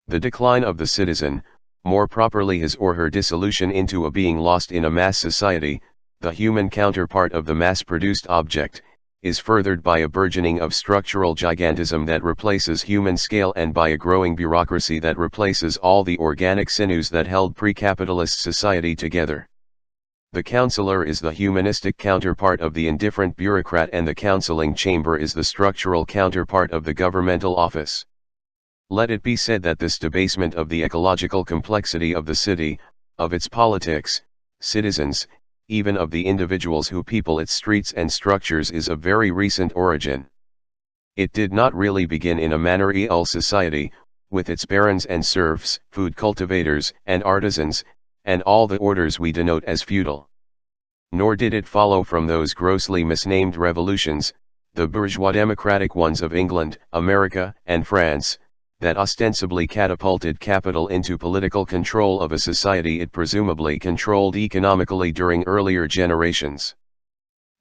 The decline of the citizen, more properly his or her dissolution into a being lost in a mass society, the human counterpart of the mass-produced object, is furthered by a burgeoning of structural gigantism that replaces human scale and by a growing bureaucracy that replaces all the organic sinews that held pre-capitalist society together. The counselor is the humanistic counterpart of the indifferent bureaucrat, and the counseling chamber is the structural counterpart of the governmental office. Let it be said that this debasement of the ecological complexity of the city, of its politics, citizens, even of the individuals who people its streets and structures, is of very recent origin. It did not really begin in a manorial society, with its barons and serfs, food cultivators and artisans, and all the orders we denote as feudal. Nor did it follow from those grossly misnamed revolutions, the bourgeois democratic ones of England, America, and France, that ostensibly catapulted capital into political control of a society it presumably controlled economically during earlier generations.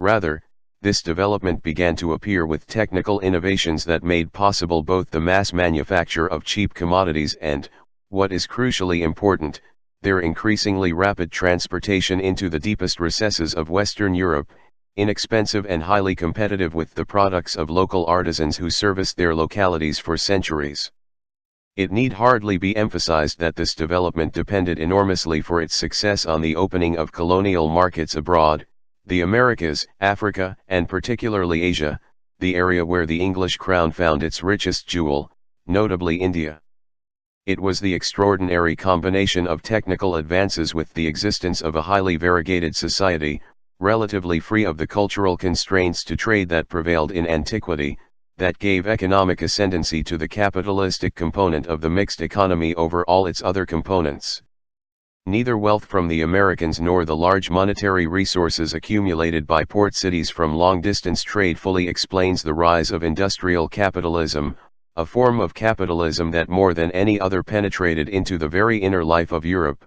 Rather, this development began to appear with technical innovations that made possible both the mass manufacture of cheap commodities and, what is crucially important, their increasingly rapid transportation into the deepest recesses of Western Europe, inexpensive and highly competitive with the products of local artisans who serviced their localities for centuries. It need hardly be emphasized that this development depended enormously for its success on the opening of colonial markets abroad, the Americas, Africa, and particularly Asia, the area where the English crown found its richest jewel, notably India. It was the extraordinary combination of technical advances with the existence of a highly variegated society, relatively free of the cultural constraints to trade that prevailed in antiquity, that gave economic ascendancy to the capitalistic component of the mixed economy over all its other components. Neither wealth from the Americans nor the large monetary resources accumulated by port cities from long-distance trade fully explains the rise of industrial capitalism, a form of capitalism that more than any other penetrated into the very inner life of Europe.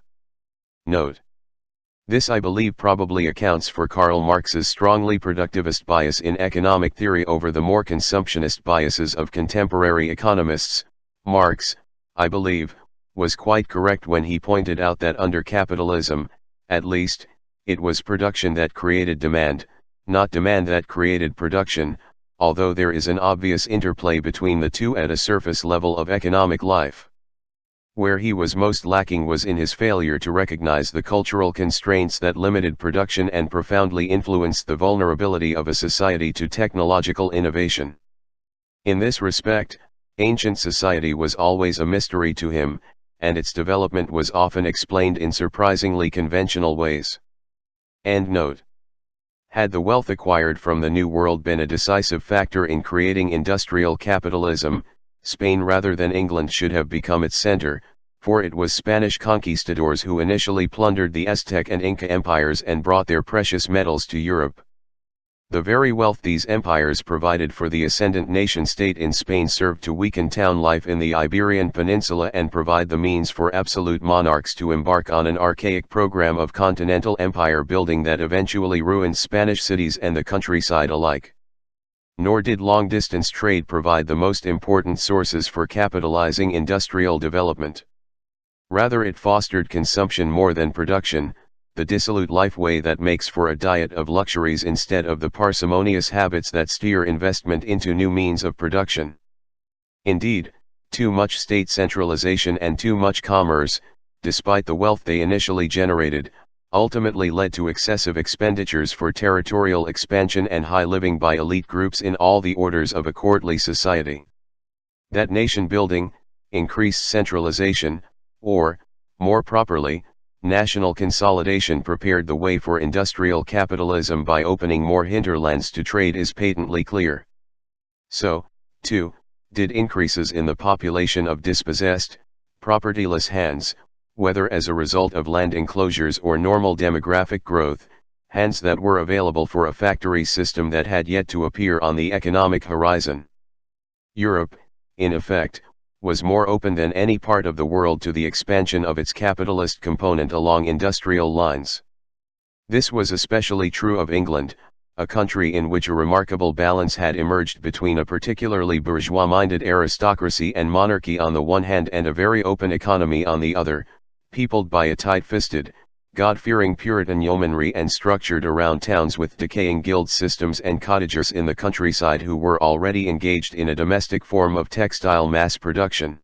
Note: this, I believe, probably accounts for Karl Marx's strongly productivist bias in economic theory over the more consumptionist biases of contemporary economists. Marx, I believe, was quite correct when he pointed out that under capitalism, at least, it was production that created demand, not demand that created production, although there is an obvious interplay between the two at a surface level of economic life. Where he was most lacking was in his failure to recognize the cultural constraints that limited production and profoundly influenced the vulnerability of a society to technological innovation. In this respect, ancient society was always a mystery to him, and its development was often explained in surprisingly conventional ways. End note. Had the wealth acquired from the New World been a decisive factor in creating industrial capitalism, Spain rather than England should have become its center, for it was Spanish conquistadors who initially plundered the Aztec and Inca empires and brought their precious metals to Europe. The very wealth these empires provided for the ascendant nation-state in Spain served to weaken town life in the Iberian Peninsula and provide the means for absolute monarchs to embark on an archaic program of continental empire building that eventually ruined Spanish cities and the countryside alike. Nor did long-distance trade provide the most important sources for capitalizing industrial development. Rather, it fostered consumption more than production, the dissolute life way that makes for a diet of luxuries instead of the parsimonious habits that steer investment into new means of production. Indeed, too much state centralization and too much commerce, despite the wealth they initially generated, ultimately led to excessive expenditures for territorial expansion and high living by elite groups in all the orders of a courtly society. That nation building, increased centralization, or, more properly, national consolidation prepared the way for industrial capitalism by opening more hinterlands to trade is patently clear. So, too, did increases in the population of dispossessed, propertyless hands, whether as a result of land enclosures or normal demographic growth, hands that were available for a factory system that had yet to appear on the economic horizon. Europe, in effect, was more open than any part of the world to the expansion of its capitalist component along industrial lines. This was especially true of England, a country in which a remarkable balance had emerged between a particularly bourgeois-minded aristocracy and monarchy on the one hand and a very open economy on the other, peopled by a tight-fisted, God-fearing Puritan yeomanry and structured around towns with decaying guild systems and cottagers in the countryside who were already engaged in a domestic form of textile mass production.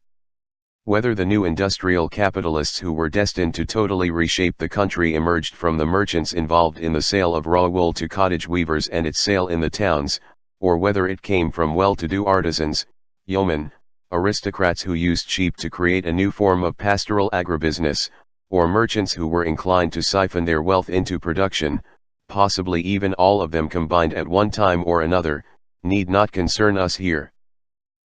Whether the new industrial capitalists who were destined to totally reshape the country emerged from the merchants involved in the sale of raw wool to cottage weavers and its sale in the towns, or whether it came from well-to-do artisans, yeomen, aristocrats who used sheep to create a new form of pastoral agribusiness, or merchants who were inclined to siphon their wealth into production, possibly even all of them combined at one time or another, need not concern us here.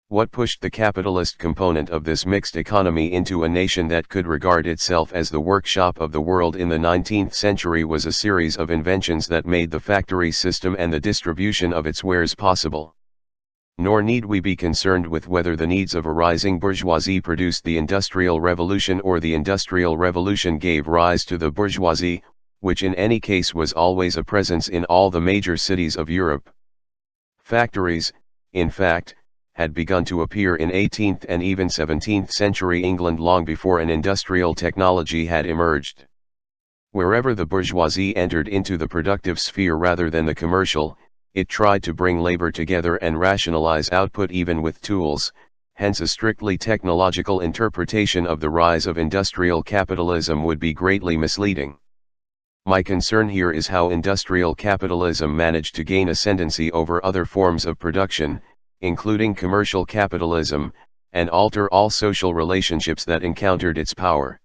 What pushed the capitalist component of this mixed economy into a nation that could regard itself as the workshop of the world in the 19th century was a series of inventions that made the factory system and the distribution of its wares possible. Nor need we be concerned with whether the needs of a rising bourgeoisie produced the Industrial Revolution or the Industrial Revolution gave rise to the bourgeoisie, which in any case was always a presence in all the major cities of Europe. Factories, in fact, had begun to appear in 18th and even 17th century England long before an industrial technology had emerged. Wherever the bourgeoisie entered into the productive sphere rather than the commercial, it tried to bring labor together and rationalize output even with tools, hence a strictly technological interpretation of the rise of industrial capitalism would be greatly misleading. My concern here is how industrial capitalism managed to gain ascendancy over other forms of production, including commercial capitalism, and alter all social relationships that encountered its power.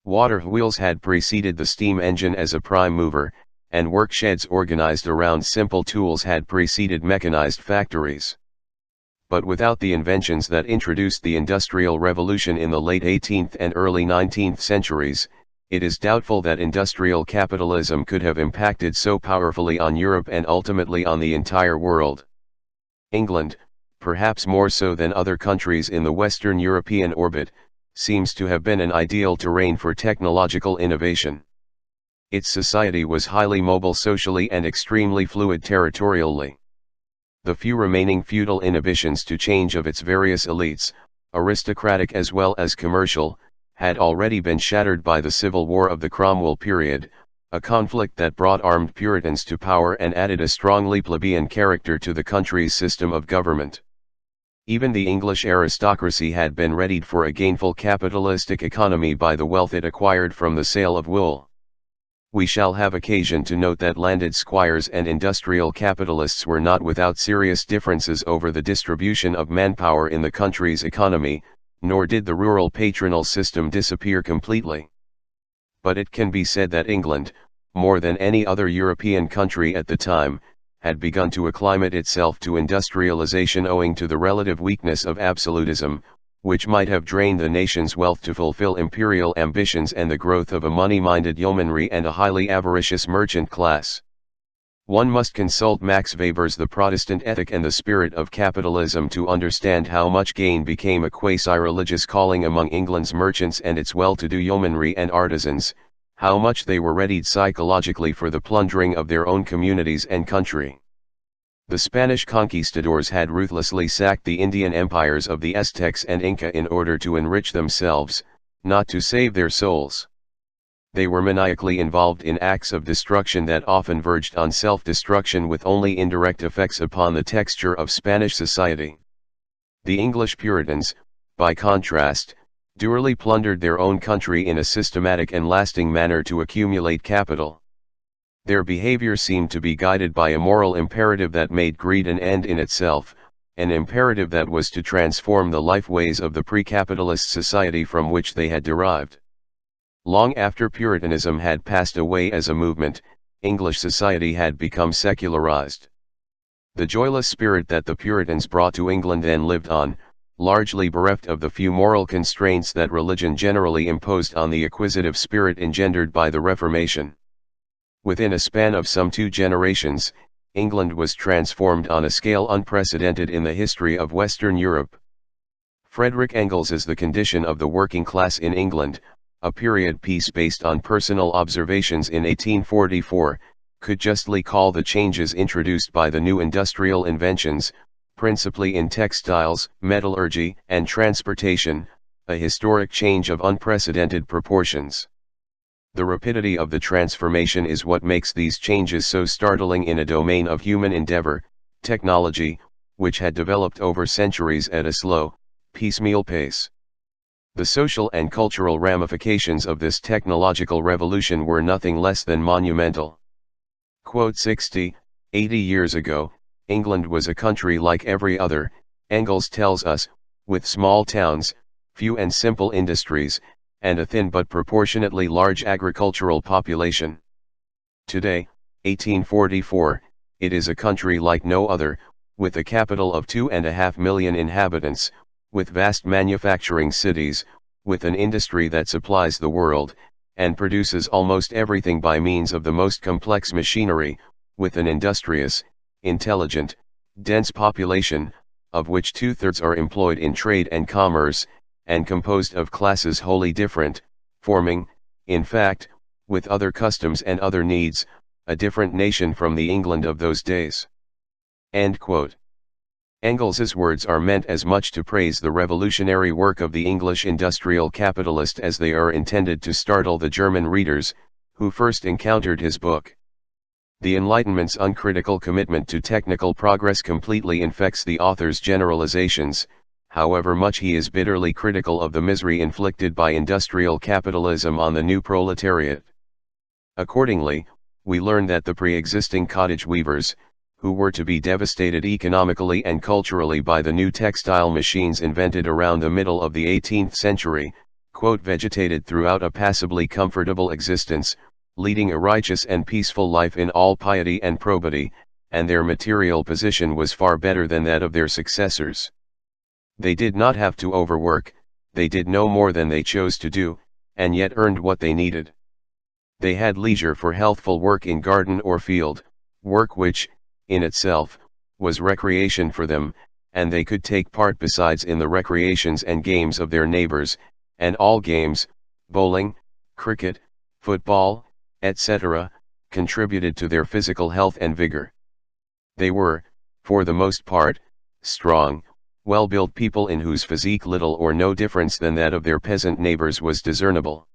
Water wheels had preceded the steam engine as a prime mover, and worksheds organized around simple tools had preceded mechanized factories. But without the inventions that introduced the Industrial Revolution in the late 18th and early 19th centuries, it is doubtful that industrial capitalism could have impacted so powerfully on Europe and ultimately on the entire world. England, perhaps more so than other countries in the Western European orbit, seems to have been an ideal terrain for technological innovation. Its society was highly mobile socially and extremely fluid territorially. The few remaining feudal inhibitions to change of its various elites, aristocratic as well as commercial, had already been shattered by the Civil War of the Cromwell period, a conflict that brought armed Puritans to power and added a strongly plebeian character to the country's system of government. Even the English aristocracy had been readied for a gainful capitalistic economy by the wealth it acquired from the sale of wool. We shall have occasion to note that landed squires and industrial capitalists were not without serious differences over the distribution of manpower in the country's economy, nor did the rural patronal system disappear completely. But it can be said that England, more than any other European country at the time, had begun to acclimate itself to industrialization owing to the relative weakness of absolutism, which might have drained the nation's wealth to fulfill imperial ambitions and the growth of a money-minded yeomanry and a highly avaricious merchant class. One must consult Max Weber's The Protestant Ethic and the Spirit of Capitalism to understand how much gain became a quasi-religious calling among England's merchants and its well-to-do yeomanry and artisans, how much they were readied psychologically for the plundering of their own communities and country. The Spanish conquistadors had ruthlessly sacked the Indian empires of the Aztecs and Inca in order to enrich themselves, not to save their souls. They were maniacally involved in acts of destruction that often verged on self-destruction with only indirect effects upon the texture of Spanish society. The English Puritans, by contrast, duly plundered their own country in a systematic and lasting manner to accumulate capital. Their behavior seemed to be guided by a moral imperative that made greed an end in itself, an imperative that was to transform the life ways of the pre-capitalist society from which they had derived. Long after Puritanism had passed away as a movement, English society had become secularized. The joyless spirit that the Puritans brought to England then lived on, largely bereft of the few moral constraints that religion generally imposed on the acquisitive spirit engendered by the Reformation. Within a span of some 2 generations, England was transformed on a scale unprecedented in the history of Western Europe. Frederick Engels's The Condition of the Working Class in England, a period piece based on personal observations in 1844, could justly call the changes introduced by the new industrial inventions, principally in textiles, metallurgy, and transportation, a historic change of unprecedented proportions. The rapidity of the transformation is what makes these changes so startling in a domain of human endeavor, technology, which had developed over centuries at a slow, piecemeal pace. The social and cultural ramifications of this technological revolution were nothing less than monumental. Quote 60, 80 years ago, England was a country like every other, Engels tells us, with small towns, few and simple industries, and a thin but proportionately large agricultural population. Today, 1844, it is a country like no other, with a capital of 2.5 million inhabitants, with vast manufacturing cities, with an industry that supplies the world, and produces almost everything by means of the most complex machinery, with an industrious, intelligent, dense population, of which 2/3 are employed in trade and commerce, and composed of classes wholly different, forming, in fact, with other customs and other needs, a different nation from the England of those days. End quote. Engels's words are meant as much to praise the revolutionary work of the English industrial capitalist as they are intended to startle the German readers, who first encountered his book. The Enlightenment's uncritical commitment to technical progress completely infects the author's generalizations, however much he is bitterly critical of the misery inflicted by industrial capitalism on the new proletariat. Accordingly, we learn that the pre-existing cottage weavers, who were to be devastated economically and culturally by the new textile machines invented around the middle of the 18th century, vegetated throughout a passably comfortable existence, leading a righteous and peaceful life in all piety and probity, and their material position was far better than that of their successors. They did not have to overwork, they did no more than they chose to do, and yet earned what they needed. They had leisure for healthful work in garden or field, work which, in itself, was recreation for them, and they could take part besides in the recreations and games of their neighbors, and all games, bowling, cricket, football, etc., contributed to their physical health and vigor. They were, for the most part, strong, well-built people in whose physique little or no difference than that of their peasant neighbors was discernible.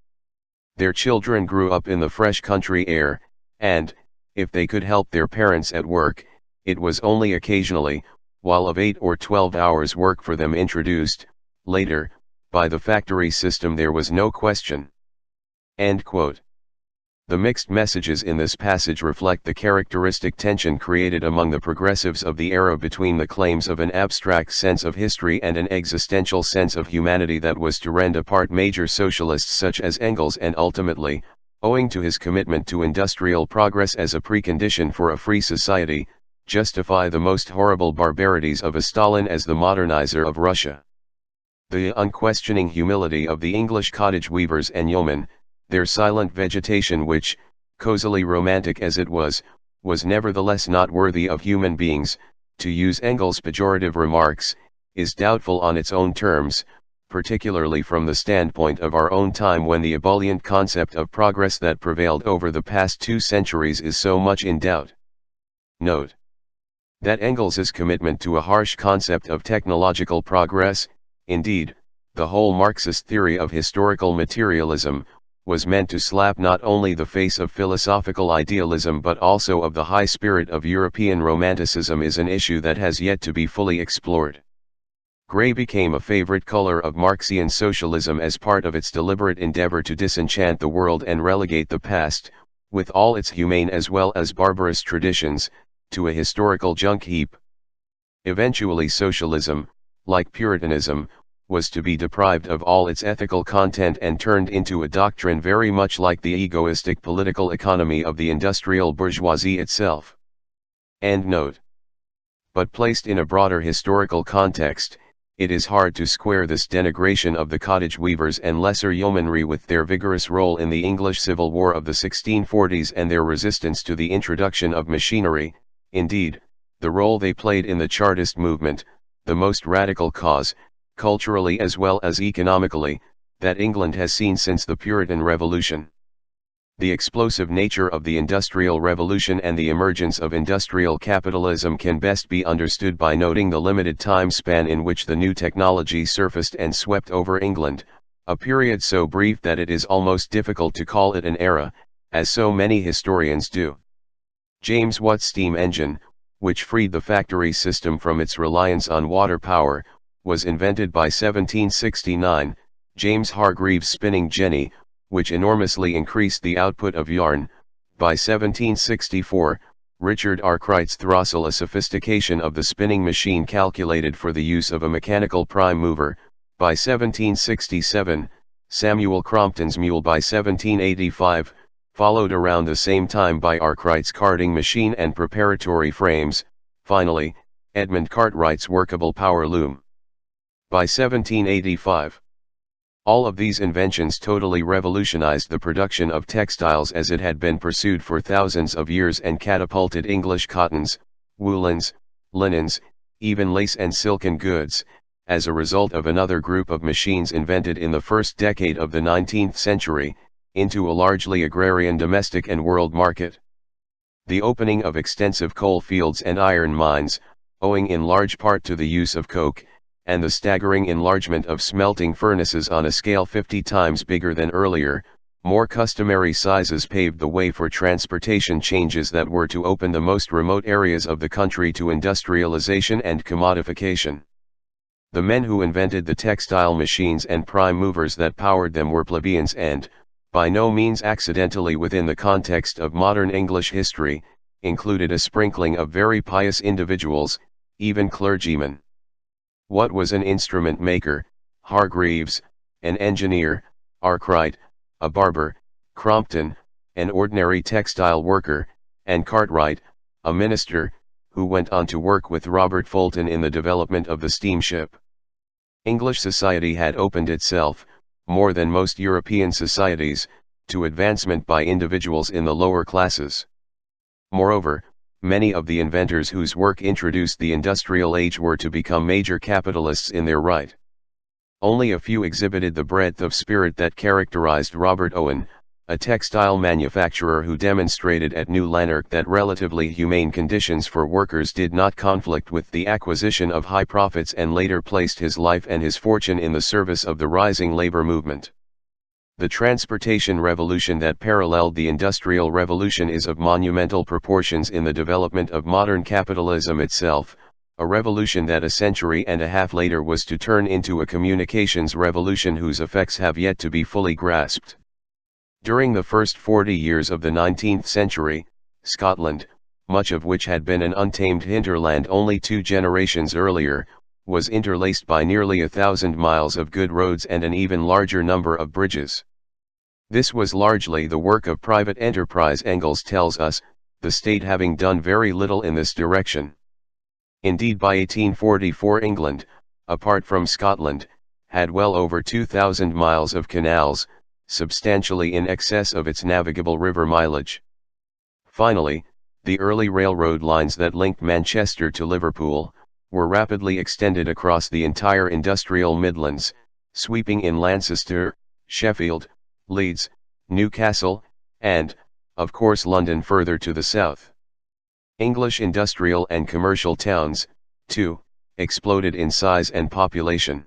Their children grew up in the fresh country air, and, if they could help their parents at work, it was only occasionally, while of 8 or 12 hours work for them introduced, later, by the factory system there was no question. End quote. The mixed messages in this passage reflect the characteristic tension created among the progressives of the era between the claims of an abstract sense of history and an existential sense of humanity that was to rend apart major socialists such as Engels and ultimately, owing to his commitment to industrial progress as a precondition for a free society, justify the most horrible barbarities of a Stalin as the modernizer of Russia. The unquestioning humility of the English cottage weavers and yeomen, their silent vegetation which, cosily romantic as it was nevertheless not worthy of human beings, to use Engels' pejorative remarks, is doubtful on its own terms, particularly from the standpoint of our own time when the ebullient concept of progress that prevailed over the past 2 centuries is so much in doubt. Note that Engels' commitment to a harsh concept of technological progress, indeed, the whole Marxist theory of historical materialism, was meant to slap not only the face of philosophical idealism but also of the high spirit of European Romanticism is an issue that has yet to be fully explored. Grey became a favorite color of Marxian socialism as part of its deliberate endeavor to disenchant the world and relegate the past, with all its humane as well as barbarous traditions, to a historical junk heap. Eventually socialism, like Puritanism, was to be deprived of all its ethical content and turned into a doctrine very much like the egoistic political economy of the industrial bourgeoisie itself. End note. But placed in a broader historical context, it is hard to square this denigration of the cottage weavers and lesser yeomanry with their vigorous role in the English Civil War of the 1640s and their resistance to the introduction of machinery, indeed, the role they played in the Chartist movement, the most radical cause, culturally as well as economically, that England has seen since the Puritan Revolution. The explosive nature of the Industrial Revolution and the emergence of industrial capitalism can best be understood by noting the limited time span in which the new technology surfaced and swept over England, a period so brief that it is almost difficult to call it an era, as so many historians do. James Watt's steam engine, which freed the factory system from its reliance on water power, was invented by 1769, James Hargreaves' spinning jenny, which enormously increased the output of yarn, by 1764, Richard Arkwright's throstle, a sophistication of the spinning machine calculated for the use of a mechanical prime mover, by 1767, Samuel Crompton's mule by 1785, followed around the same time by Arkwright's carding machine and preparatory frames, finally, Edmund Cartwright's workable power loom. By 1785, all of these inventions totally revolutionized the production of textiles as it had been pursued for thousands of years and catapulted English cottons, woolens, linens, even lace and silken goods, as a result of another group of machines invented in the first decade of the 19th century, into a largely agrarian domestic and world market. The opening of extensive coal fields and iron mines, owing in large part to the use of coke, and the staggering enlargement of smelting furnaces on a scale 50 times bigger than earlier, more customary sizes paved the way for transportation changes that were to open the most remote areas of the country to industrialization and commodification. The men who invented the textile machines and prime movers that powered them were plebeians and, by no means accidentally within the context of modern English history, included a sprinkling of very pious individuals, even clergymen. What was an instrument maker? Hargreaves, an engineer; Arkwright, a barber; Crompton, an ordinary textile worker; and Cartwright, a minister, who went on to work with Robert Fulton in the development of the steamship. English society had opened itself, more than most European societies, to advancement by individuals in the lower classes. Moreover, many of the inventors whose work introduced the industrial age were to become major capitalists in their right. Only a few exhibited the breadth of spirit that characterized Robert Owen, a textile manufacturer who demonstrated at New Lanark that relatively humane conditions for workers did not conflict with the acquisition of high profits, and later placed his life and his fortune in the service of the rising labor movement. The transportation revolution that paralleled the Industrial Revolution is of monumental proportions in the development of modern capitalism itself, a revolution that a century and a half later was to turn into a communications revolution whose effects have yet to be fully grasped. During the first 40 years of the 19th century, Scotland, much of which had been an untamed hinterland only 2 generations earlier, was interlaced by nearly 1,000 miles of good roads and an even larger number of bridges. This was largely the work of private enterprise, Engels tells us, the state having done very little in this direction. Indeed, by 1844 England, apart from Scotland, had well over 2,000 miles of canals, substantially in excess of its navigable river mileage. Finally, the early railroad lines that linked Manchester to Liverpool were rapidly extended across the entire industrial Midlands, sweeping in Lancaster, Sheffield, Leeds, Newcastle, and, of course, London further to the south. English industrial and commercial towns, too, exploded in size and population.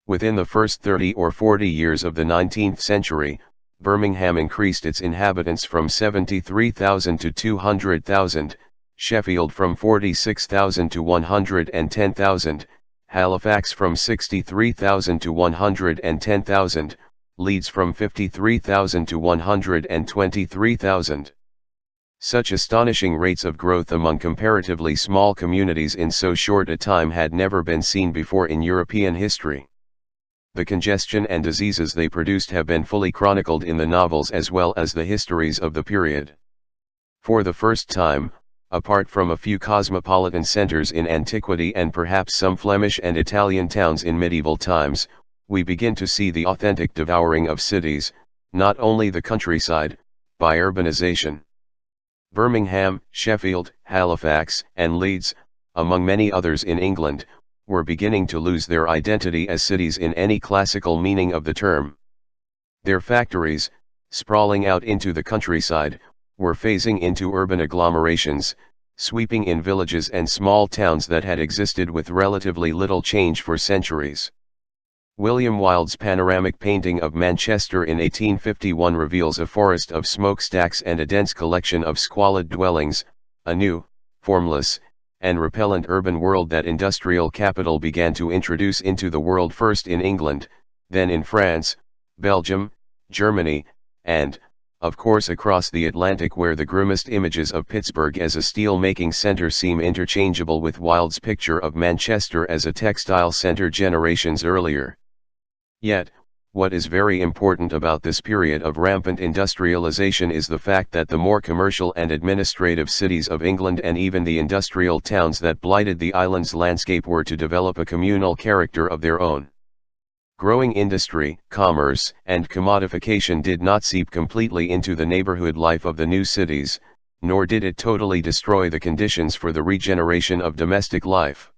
Within the first 30 or 40 years of the 19th century, Birmingham increased its inhabitants from 73,000 to 200,000, Sheffield from 46,000 to 110,000, Halifax from 63,000 to 110,000, Leeds from 53,000 to 123,000. Such astonishing rates of growth among comparatively small communities in so short a time had never been seen before in European history. The congestion and diseases they produced have been fully chronicled in the novels as well as the histories of the period. For the first time, apart from a few cosmopolitan centers in antiquity and perhaps some Flemish and Italian towns in medieval times, we begin to see the authentic devouring of cities, not only the countryside, by urbanization. Birmingham, Sheffield, Halifax, and Leeds, among many others in England, were beginning to lose their identity as cities in any classical meaning of the term. Their factories, sprawling out into the countryside, were phasing into urban agglomerations, sweeping in villages and small towns that had existed with relatively little change for centuries. William Wilde's panoramic painting of Manchester in 1851 reveals a forest of smokestacks and a dense collection of squalid dwellings, a new, formless, and repellent urban world that industrial capital began to introduce into the world, first in England, then in France, Belgium, Germany, and, of course, across the Atlantic, where the grimmest images of Pittsburgh as a steel-making center seem interchangeable with Wilde's picture of Manchester as a textile center generations earlier. Yet, what is very important about this period of rampant industrialization is the fact that the more commercial and administrative cities of England and even the industrial towns that blighted the island's landscape were to develop a communal character of their own. Growing industry, commerce, and commodification did not seep completely into the neighborhood life of the new cities, nor did it totally destroy the conditions for the regeneration of domestic life.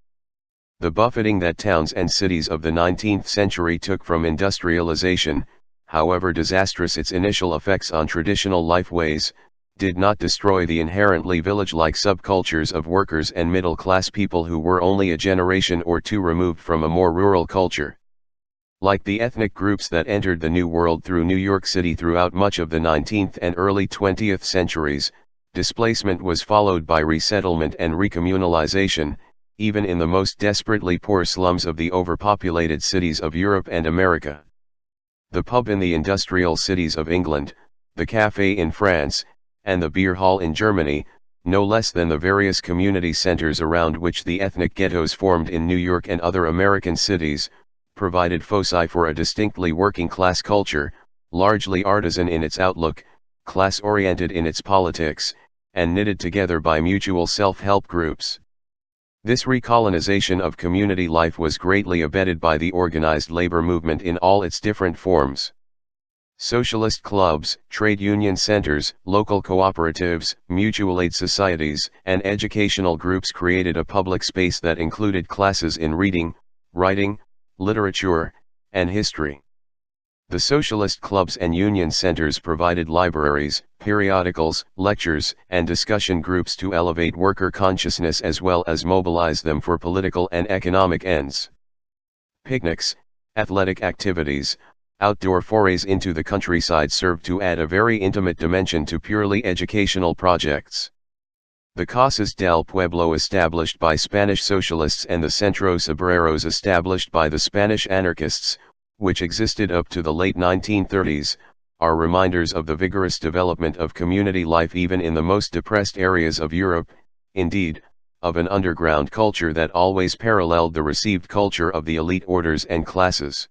The buffeting that towns and cities of the 19th century took from industrialization, however disastrous its initial effects on traditional lifeways, did not destroy the inherently village-like subcultures of workers and middle-class people who were only a generation or two removed from a more rural culture. Like the ethnic groups that entered the New World through New York City throughout much of the 19th and early 20th centuries, displacement was followed by resettlement and recommunalization, even in the most desperately poor slums of the overpopulated cities of Europe and America. The pub in the industrial cities of England, the café in France, and the beer hall in Germany, no less than the various community centers around which the ethnic ghettos formed in New York and other American cities, provided foci for a distinctly working-class culture, largely artisan in its outlook, class-oriented in its politics, and knitted together by mutual self-help groups. This recolonization of community life was greatly abetted by the organized labor movement in all its different forms. Socialist clubs, trade union centers, local cooperatives, mutual aid societies, and educational groups created a public space that included classes in reading, writing, literature, and history. The socialist clubs and union centers provided libraries, periodicals, lectures, and discussion groups to elevate worker consciousness as well as mobilize them for political and economic ends. Picnics, athletic activities, outdoor forays into the countryside served to add a very intimate dimension to purely educational projects. The Casas del Pueblo established by Spanish socialists and the Centros Obreros established by the Spanish anarchists, which existed up to the late 1930s, are reminders of the vigorous development of community life even in the most depressed areas of Europe, indeed, of an underground culture that always paralleled the received culture of the elite orders and classes.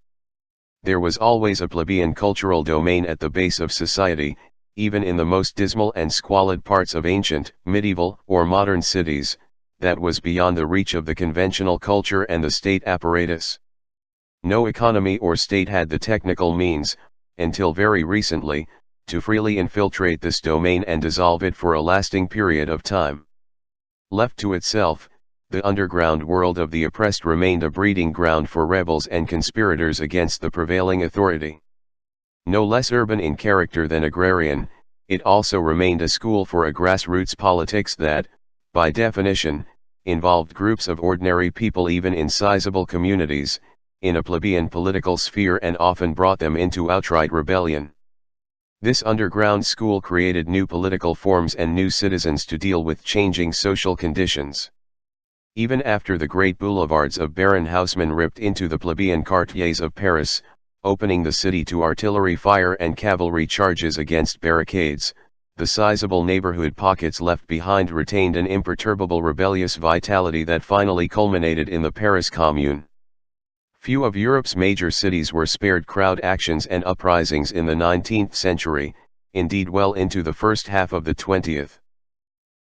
There was always a plebeian cultural domain at the base of society, even in the most dismal and squalid parts of ancient, medieval, or modern cities, that was beyond the reach of the conventional culture and the state apparatus. No economy or state had the technical means, until very recently, to freely infiltrate this domain and dissolve it for a lasting period of time. Left to itself, the underground world of the oppressed remained a breeding ground for rebels and conspirators against the prevailing authority. No less urban in character than agrarian, it also remained a school for a grassroots politics that, by definition, involved groups of ordinary people even in sizable communities, in a plebeian political sphere and often brought them into outright rebellion. This underground school created new political forms and new citizens to deal with changing social conditions. Even after the great boulevards of Baron Haussmann ripped into the plebeian quartiers of Paris, opening the city to artillery fire and cavalry charges against barricades, the sizable neighborhood pockets left behind retained an imperturbable rebellious vitality that finally culminated in the Paris Commune. Few of Europe's major cities were spared crowd actions and uprisings in the 19th century, indeed well into the first half of the 20th.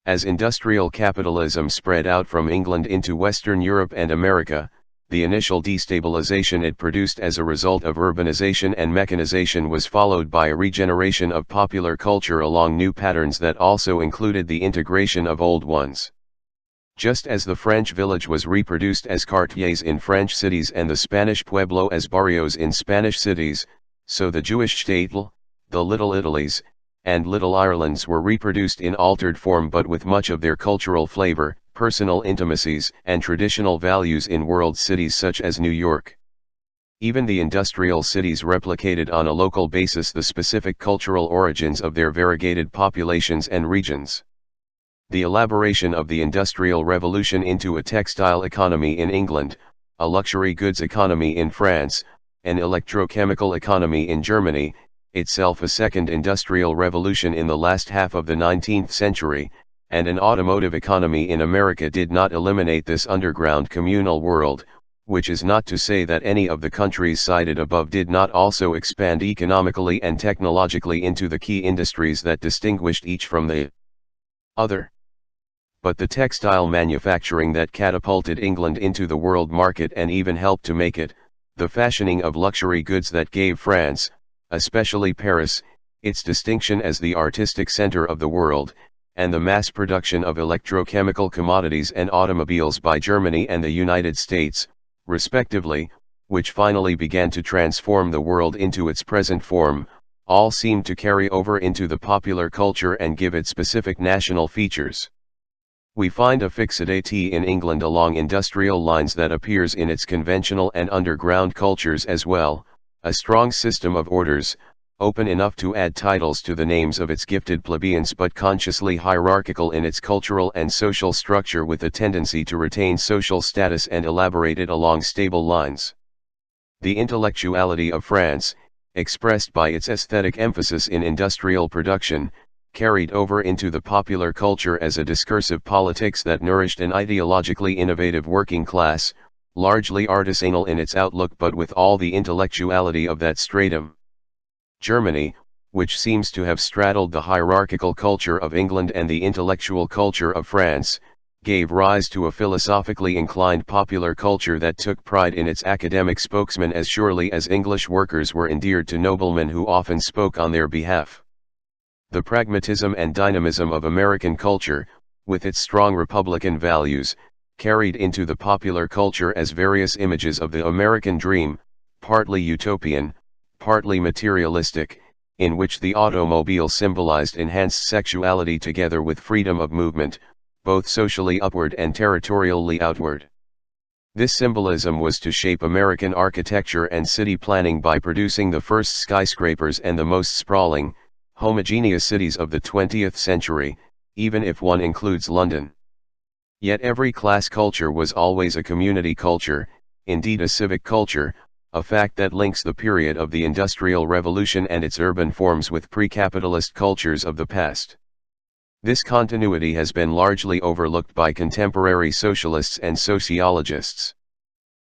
As industrial capitalism spread out from England into Western Europe and America, the initial destabilization it produced as a result of urbanization and mechanization was followed by a regeneration of popular culture along new patterns that also included the integration of old ones. Just as the French village was reproduced as quartiers in French cities and the Spanish pueblo as barrios in Spanish cities, so the Jewish shtetl, the Little Italies, and Little Irelands were reproduced in altered form but with much of their cultural flavor, personal intimacies, and traditional values in world cities such as New York. Even the industrial cities replicated on a local basis the specific cultural origins of their variegated populations and regions. The elaboration of the Industrial Revolution into a textile economy in England, a luxury goods economy in France, an electrochemical economy in Germany, itself a second industrial revolution in the last half of the 19th century, and an automotive economy in America did not eliminate this underground communal world, which is not to say that any of the countries cited above did not also expand economically and technologically into the key industries that distinguished each from the other. But the textile manufacturing that catapulted England into the world market and even helped to make it, the fashioning of luxury goods that gave France, especially Paris, its distinction as the artistic center of the world, and the mass production of electrochemical commodities and automobiles by Germany and the United States, respectively, which finally began to transform the world into its present form, all seemed to carry over into the popular culture and give it specific national features. We find a fixity in England along industrial lines that appears in its conventional and underground cultures as well, a strong system of orders, open enough to add titles to the names of its gifted plebeians but consciously hierarchical in its cultural and social structure with a tendency to retain social status and elaborate it along stable lines. The intellectuality of France, expressed by its aesthetic emphasis in industrial production, carried over into the popular culture as a discursive politics that nourished an ideologically innovative working class, largely artisanal in its outlook but with all the intellectuality of that stratum. Germany, which seems to have straddled the hierarchical culture of England and the intellectual culture of France, gave rise to a philosophically inclined popular culture that took pride in its academic spokesmen as surely as English workers were endeared to noblemen who often spoke on their behalf. The pragmatism and dynamism of American culture, with its strong republican values, carried into the popular culture as various images of the American dream, partly utopian, partly materialistic, in which the automobile symbolized enhanced sexuality together with freedom of movement, both socially upward and territorially outward. This symbolism was to shape American architecture and city planning by producing the first skyscrapers and the most sprawling, homogeneous cities of the 20th century, even if one includes London. Yet every class culture was always a community culture, indeed a civic culture, a fact that links the period of the Industrial Revolution and its urban forms with pre-capitalist cultures of the past. This continuity has been largely overlooked by contemporary socialists and sociologists.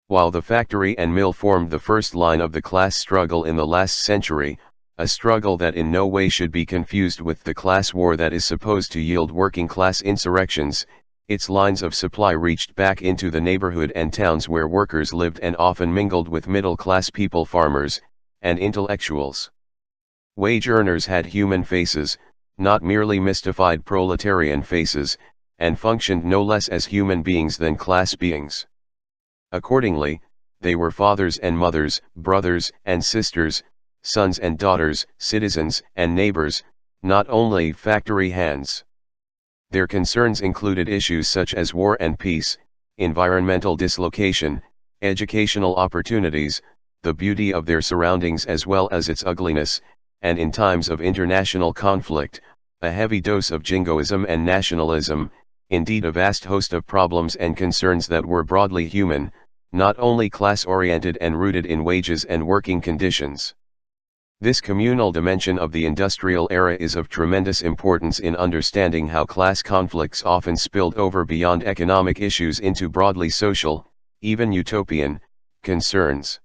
While the factory and mill formed the first line of the class struggle in the last century, a struggle that in no way should be confused with the class war that is supposed to yield working-class insurrections, its lines of supply reached back into the neighborhood and towns where workers lived and often mingled with middle-class people, farmers, and intellectuals. Wage earners had human faces, not merely mystified proletarian faces, and functioned no less as human beings than class beings. Accordingly, they were fathers and mothers, brothers and sisters, sons and daughters, citizens and neighbors, not only factory hands. Their concerns included issues such as war and peace, environmental dislocation, educational opportunities, the beauty of their surroundings as well as its ugliness, and in times of international conflict, a heavy dose of jingoism and nationalism, indeed a vast host of problems and concerns that were broadly human, not only class-oriented and rooted in wages and working conditions. This communal dimension of the industrial era is of tremendous importance in understanding how class conflicts often spilled over beyond economic issues into broadly social, even utopian, concerns.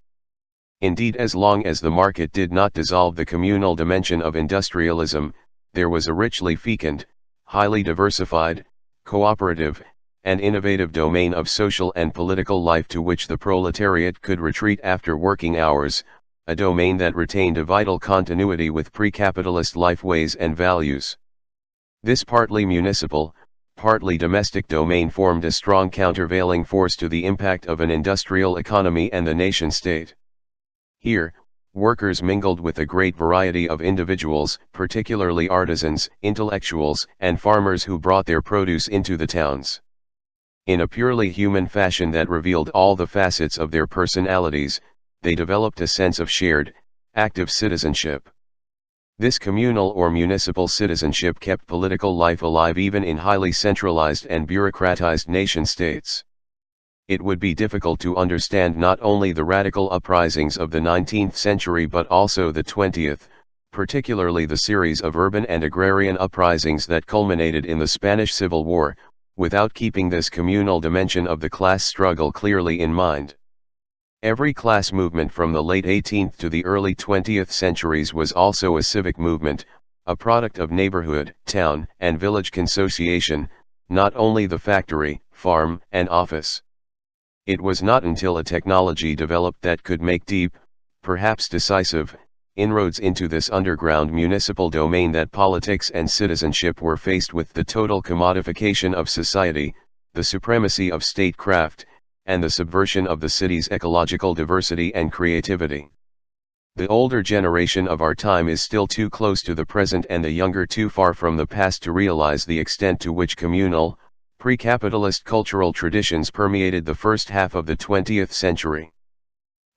Indeed, as long as the market did not dissolve the communal dimension of industrialism, there was a richly fecund, highly diversified, cooperative, and innovative domain of social and political life to which the proletariat could retreat after working hours, a domain that retained a vital continuity with pre-capitalist life ways and values. This partly municipal, partly domestic domain formed a strong countervailing force to the impact of an industrial economy and the nation-state. Here, workers mingled with a great variety of individuals, particularly artisans, intellectuals, and farmers who brought their produce into the towns. In a purely human fashion that revealed all the facets of their personalities, they developed a sense of shared, active citizenship. This communal or municipal citizenship kept political life alive even in highly centralized and bureaucratized nation-states. It would be difficult to understand not only the radical uprisings of the 19th century but also the 20th, particularly the series of urban and agrarian uprisings that culminated in the Spanish Civil War, without keeping this communal dimension of the class struggle clearly in mind. Every class movement from the late 18th to the early 20th centuries was also a civic movement, a product of neighborhood, town, and village consociation, not only the factory, farm, and office. It was not until a technology developed that could make deep, perhaps decisive, inroads into this underground municipal domain that politics and citizenship were faced with the total commodification of society, the supremacy of statecraft, and the subversion of the city's ecological diversity and creativity. The older generation of our time is still too close to the present and the younger too far from the past to realize the extent to which communal, pre-capitalist cultural traditions permeated the first half of the 20th century.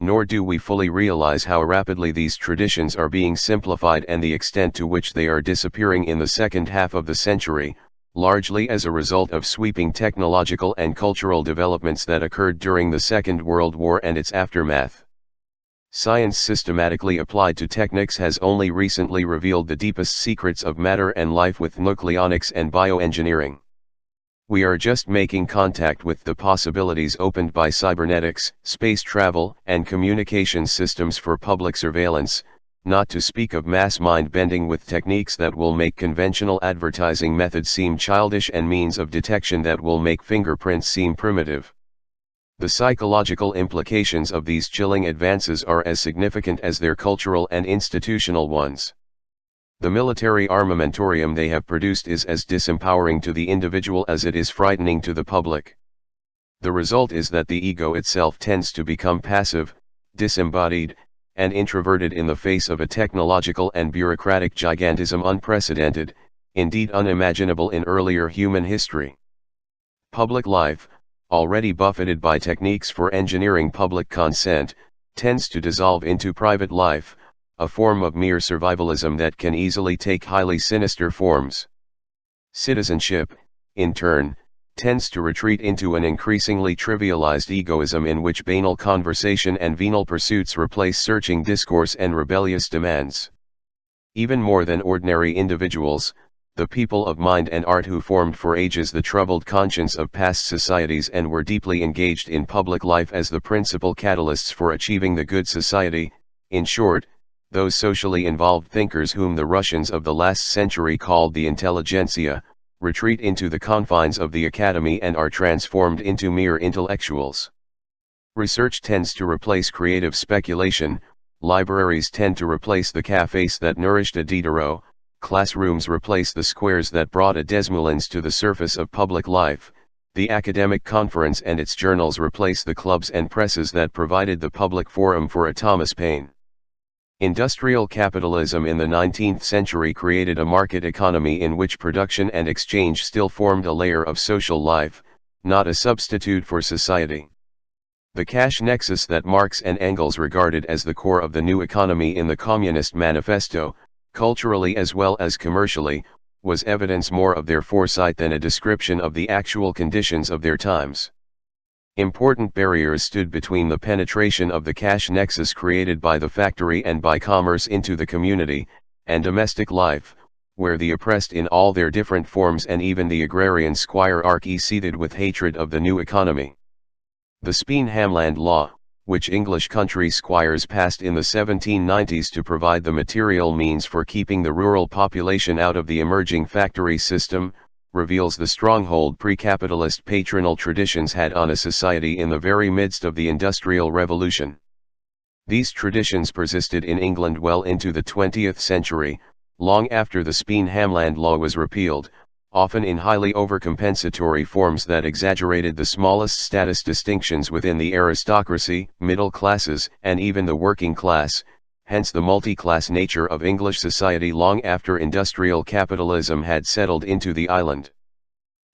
Nor do we fully realize how rapidly these traditions are being simplified and the extent to which they are disappearing in the second half of the century, largely as a result of sweeping technological and cultural developments that occurred during the Second World War and its aftermath. Science systematically applied to techniques has only recently revealed the deepest secrets of matter and life with nucleonics and bioengineering. We are just making contact with the possibilities opened by cybernetics, space travel, and communication systems for public surveillance, not to speak of mass mind-bending with techniques that will make conventional advertising methods seem childish and means of detection that will make fingerprints seem primitive. The psychological implications of these chilling advances are as significant as their cultural and institutional ones. The military armamentorium they have produced is as disempowering to the individual as it is frightening to the public. The result is that the ego itself tends to become passive, disembodied, and introverted in the face of a technological and bureaucratic gigantism unprecedented, indeed unimaginable in earlier human history. Public life, already buffeted by techniques for engineering public consent, tends to dissolve into private life, a form of mere survivalism that can easily take highly sinister forms. Citizenship, in turn, tends to retreat into an increasingly trivialized egoism in which banal conversation and venal pursuits replace searching discourse and rebellious demands. Even more than ordinary individuals, the people of mind and art who formed for ages the troubled conscience of past societies and were deeply engaged in public life as the principal catalysts for achieving the good society, in short, those socially involved thinkers whom the Russians of the last century called the intelligentsia, retreat into the confines of the academy and are transformed into mere intellectuals. Research tends to replace creative speculation, libraries tend to replace the cafes that nourished a Diderot, classrooms replace the squares that brought a Desmoulins to the surface of public life, the academic conference and its journals replace the clubs and presses that provided the public forum for a Thomas Paine. Industrial capitalism in the 19th century created a market economy in which production and exchange still formed a layer of social life, not a substitute for society. The cash nexus that Marx and Engels regarded as the core of the new economy in the Communist Manifesto, culturally as well as commercially, was evidence more of their foresight than a description of the actual conditions of their times. Important barriers stood between the penetration of the cash nexus created by the factory and by commerce into the community, and domestic life, where the oppressed in all their different forms and even the agrarian squirearchy seethed with hatred of the new economy. The Speen-Hamland Law, which English country squires passed in the 1790s to provide the material means for keeping the rural population out of the emerging factory system, reveals the stronghold pre-capitalist patronal traditions had on a society in the very midst of the Industrial Revolution. These traditions persisted in England well into the 20th century, long after the Speen-Hamland Law was repealed, often in highly overcompensatory forms that exaggerated the smallest status distinctions within the aristocracy, middle classes, and even the working class, hence the multi-class nature of English society long after industrial capitalism had settled into the island.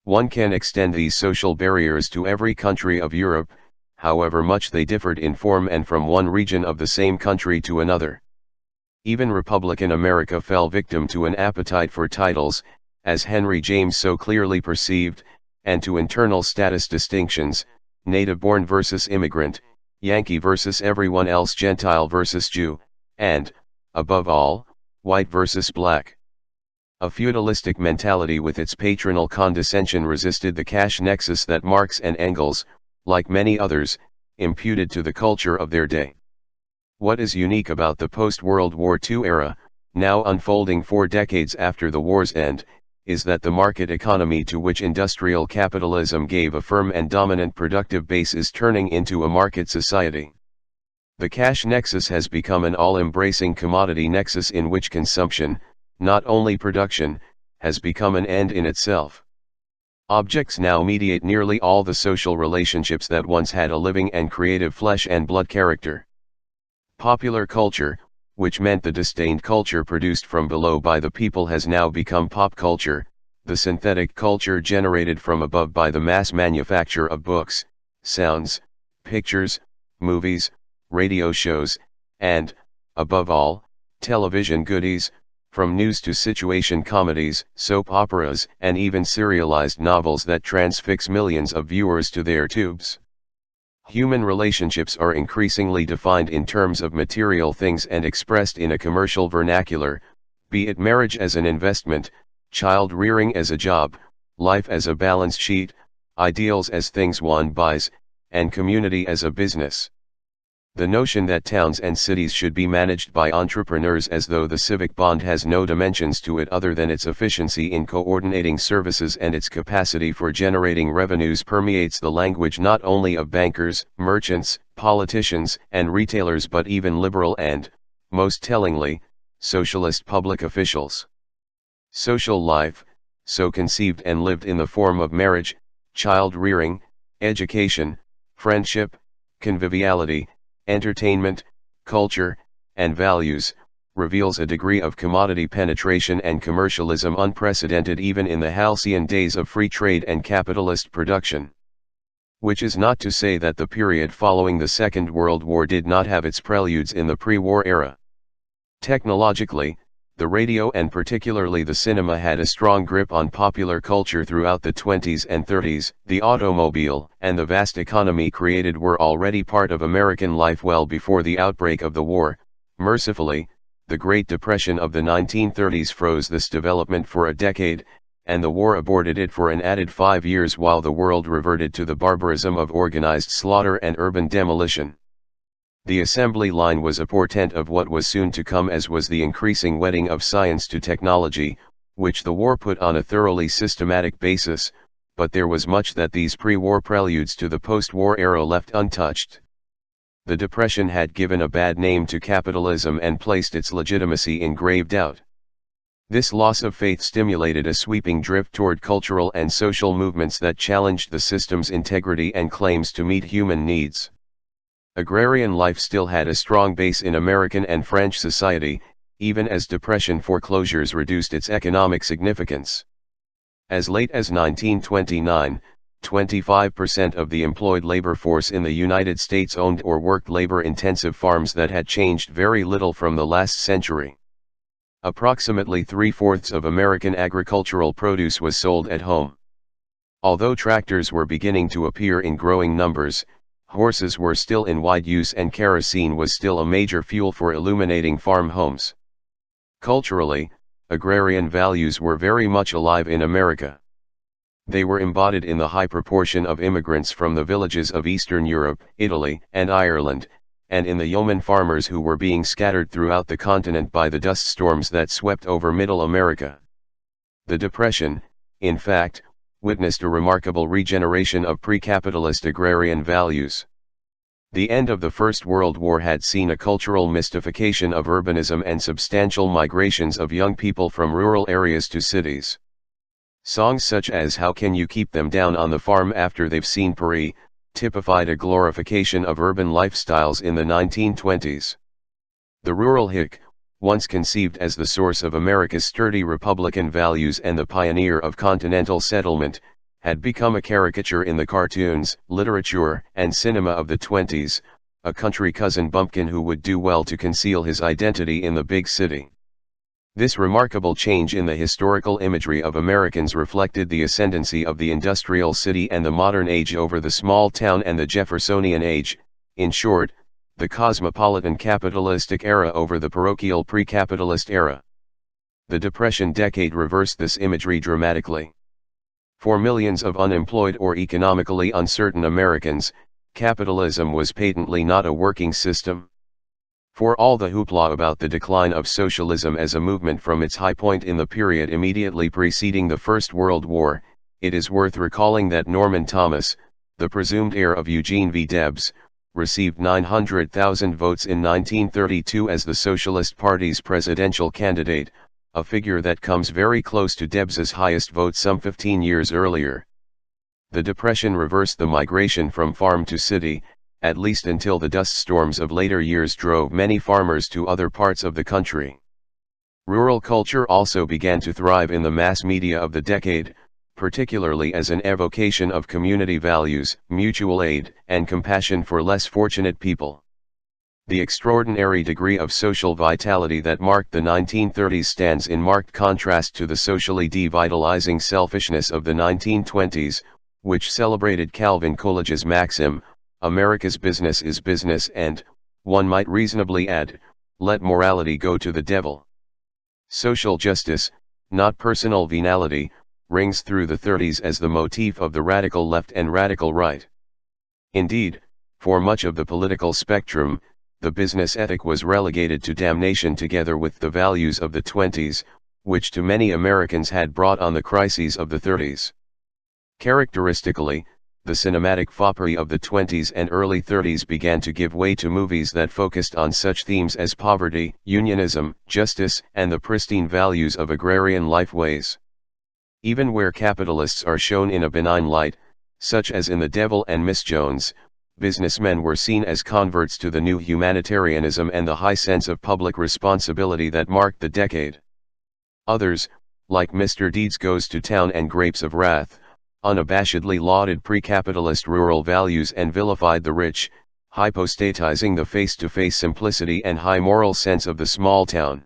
One can extend these social barriers to every country of Europe, however much they differed in form and from one region of the same country to another. Even Republican America fell victim to an appetite for titles, as Henry James so clearly perceived, and to internal status distinctions, native-born versus immigrant, Yankee versus everyone else, Gentile versus Jew, and, above all, white versus black. A feudalistic mentality with its patronal condescension resisted the cash nexus that Marx and Engels, like many others, imputed to the culture of their day. What is unique about the post-World War II era, now unfolding 4 decades after the war's end, is that the market economy to which industrial capitalism gave a firm and dominant productive base is turning into a market society. The cash nexus has become an all-embracing commodity nexus in which consumption, not only production, has become an end in itself. Objects now mediate nearly all the social relationships that once had a living and creative flesh and blood character. Popular culture, which meant the disdained culture produced from below by the people, has now become pop culture, the synthetic culture generated from above by the mass manufacture of books, sounds, pictures, movies, radio shows, and, above all, television goodies, from news to situation comedies, soap operas, and even serialized novels that transfix millions of viewers to their tubes. Human relationships are increasingly defined in terms of material things and expressed in a commercial vernacular, be it marriage as an investment, child rearing as a job, life as a balance sheet, ideals as things one buys, and community as a business. The notion that towns and cities should be managed by entrepreneurs as though the civic bond has no dimensions to it other than its efficiency in coordinating services and its capacity for generating revenues permeates the language not only of bankers, merchants, politicians, and retailers but even liberal and, most tellingly, socialist public officials. Social life, so conceived and lived in the form of marriage, child rearing, education, friendship, conviviality, entertainment, culture, and values, reveals a degree of commodity penetration and commercialism unprecedented even in the halcyon days of free trade and capitalist production. Which is not to say that the period following the Second World War did not have its preludes in the pre-war era. Technologically, The radio and particularly the cinema had a strong grip on popular culture throughout the 20s and 30s. The automobile and the vast economy created were already part of American life well before the outbreak of the war. Mercifully, the Great Depression of the 1930s froze this development for a decade, and the war aborted it for an added 5 years while the world reverted to the barbarism of organized slaughter and urban demolition. The assembly line was a portent of what was soon to come, as was the increasing wedding of science to technology, which the war put on a thoroughly systematic basis, but there was much that these pre-war preludes to the post-war era left untouched. The Depression had given a bad name to capitalism and placed its legitimacy in grave doubt. This loss of faith stimulated a sweeping drift toward cultural and social movements that challenged the system's integrity and claims to meet human needs. Agrarian life still had a strong base in American and French society, even as Depression foreclosures reduced its economic significance. As late as 1929, 25% of the employed labor force in the United States owned or worked labor-intensive farms that had changed very little from the last century. Approximately 3/4 of American agricultural produce was sold at home. Although tractors were beginning to appear in growing numbers, horses were still in wide use and kerosene was still a major fuel for illuminating farm homes. Culturally, agrarian values were very much alive in America. They were embodied in the high proportion of immigrants from the villages of Eastern Europe, Italy, and Ireland, and in the yeoman farmers who were being scattered throughout the continent by the dust storms that swept over Middle America. The Depression, in fact, witnessed a remarkable regeneration of pre-capitalist agrarian values. The end of the First World War had seen a cultural mystification of urbanism and substantial migrations of young people from rural areas to cities. Songs such as "How Can You Keep Them Down on the Farm After They've Seen Paris" typified a glorification of urban lifestyles in the 1920s. The rural hick, once conceived as the source of America's sturdy republican values and the pioneer of continental settlement, had become a caricature in the cartoons, literature, and cinema of the 20s, a country cousin bumpkin who would do well to conceal his identity in the big city. This remarkable change in the historical imagery of Americans reflected the ascendancy of the industrial city and the modern age over the small town and the Jeffersonian age, in short, the cosmopolitan capitalistic era over the parochial pre-capitalist era. The Depression decade reversed this imagery dramatically. For millions of unemployed or economically uncertain Americans, capitalism was patently not a working system. For all the hoopla about the decline of socialism as a movement from its high point in the period immediately preceding the First World War, it is worth recalling that Norman Thomas, the presumed heir of Eugene V. Debs, received 900,000 votes in 1932 as the Socialist Party's presidential candidate, a figure that comes very close to Debs's highest vote some 15 years earlier. The Depression reversed the migration from farm to city, at least until the dust storms of later years drove many farmers to other parts of the country. Rural culture also began to thrive in the mass media of the decade, particularly as an evocation of community values, mutual aid, and compassion for less fortunate people. The extraordinary degree of social vitality that marked the 1930s stands in marked contrast to the socially devitalizing selfishness of the 1920s, which celebrated Calvin Coolidge's maxim, "America's business is business," and, one might reasonably add, "let morality go to the devil." Social justice, not personal venality, rings through the 30s as the motif of the radical left and radical right. Indeed, for much of the political spectrum, the business ethic was relegated to damnation together with the values of the 20s, which to many Americans had brought on the crises of the 30s. Characteristically, the cinematic foppery of the 20s and early 30s began to give way to movies that focused on such themes as poverty, unionism, justice, and the pristine values of agrarian lifeways. Even where capitalists are shown in a benign light, such as in The Devil and Miss Jones, businessmen were seen as converts to the new humanitarianism and the high sense of public responsibility that marked the decade. Others, like Mr. Deeds Goes to Town and Grapes of Wrath, unabashedly lauded pre-capitalist rural values and vilified the rich, hypostatizing the face-to-face simplicity and high moral sense of the small town.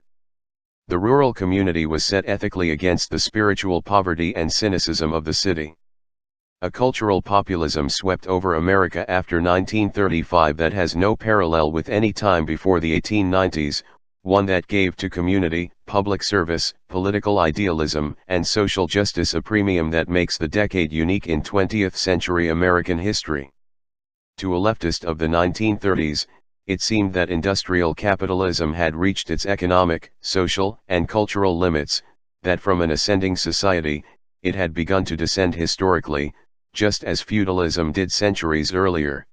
The rural community was set ethically against the spiritual poverty and cynicism of the city. A cultural populism swept over America after 1935 that has no parallel with any time before the 1890s, one that gave to community, public service, political idealism, and social justice a premium that makes the decade unique in 20th century American history. To a leftist of the 1930s, it seemed that industrial capitalism had reached its economic, social, and cultural limits, that from an ascending society, it had begun to descend historically, just as feudalism did centuries earlier.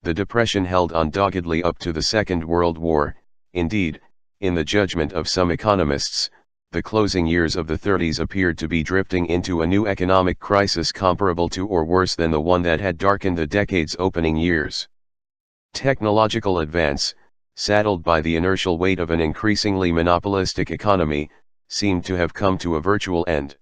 The Depression held on doggedly up to the Second World War. Indeed, in the judgment of some economists, the closing years of the 30s appeared to be drifting into a new economic crisis comparable to or worse than the one that had darkened the decade's opening years. Technological advance, saddled by the inertial weight of an increasingly monopolistic economy, seemed to have come to a virtual end.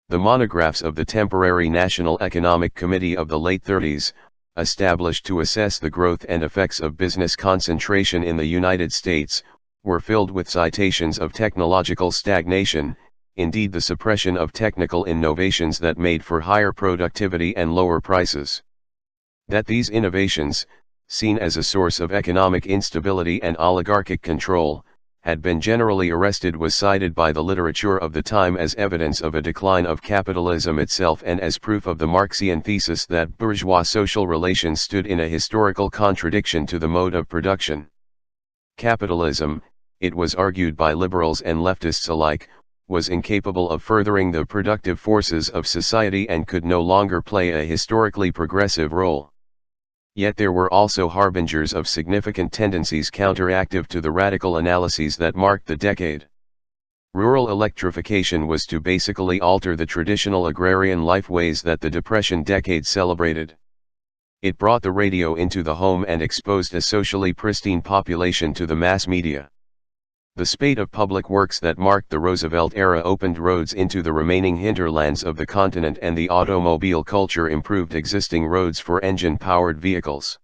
The monographs of the temporary National Economic Committee of the late 30s, established to assess the growth and effects of business concentration in the United States, were filled with citations of technological stagnation, indeed the suppression of technical innovations that made for higher productivity and lower prices. That these innovations, seen as a source of economic instability and oligarchic control, had been generally arrested was cited by the literature of the time as evidence of a decline of capitalism itself and as proof of the Marxian thesis that bourgeois social relations stood in a historical contradiction to the mode of production. Capitalism, it was argued by liberals and leftists alike, was incapable of furthering the productive forces of society and could no longer play a historically progressive role. Yet there were also harbingers of significant tendencies counteractive to the radical analyses that marked the decade. Rural electrification was to basically alter the traditional agrarian life ways that the Depression decade celebrated. It brought the radio into the home and exposed a socially pristine population to the mass media. The spate of public works that marked the Roosevelt era opened roads into the remaining hinterlands of the continent, and the automobile culture improved existing roads for engine-powered vehicles.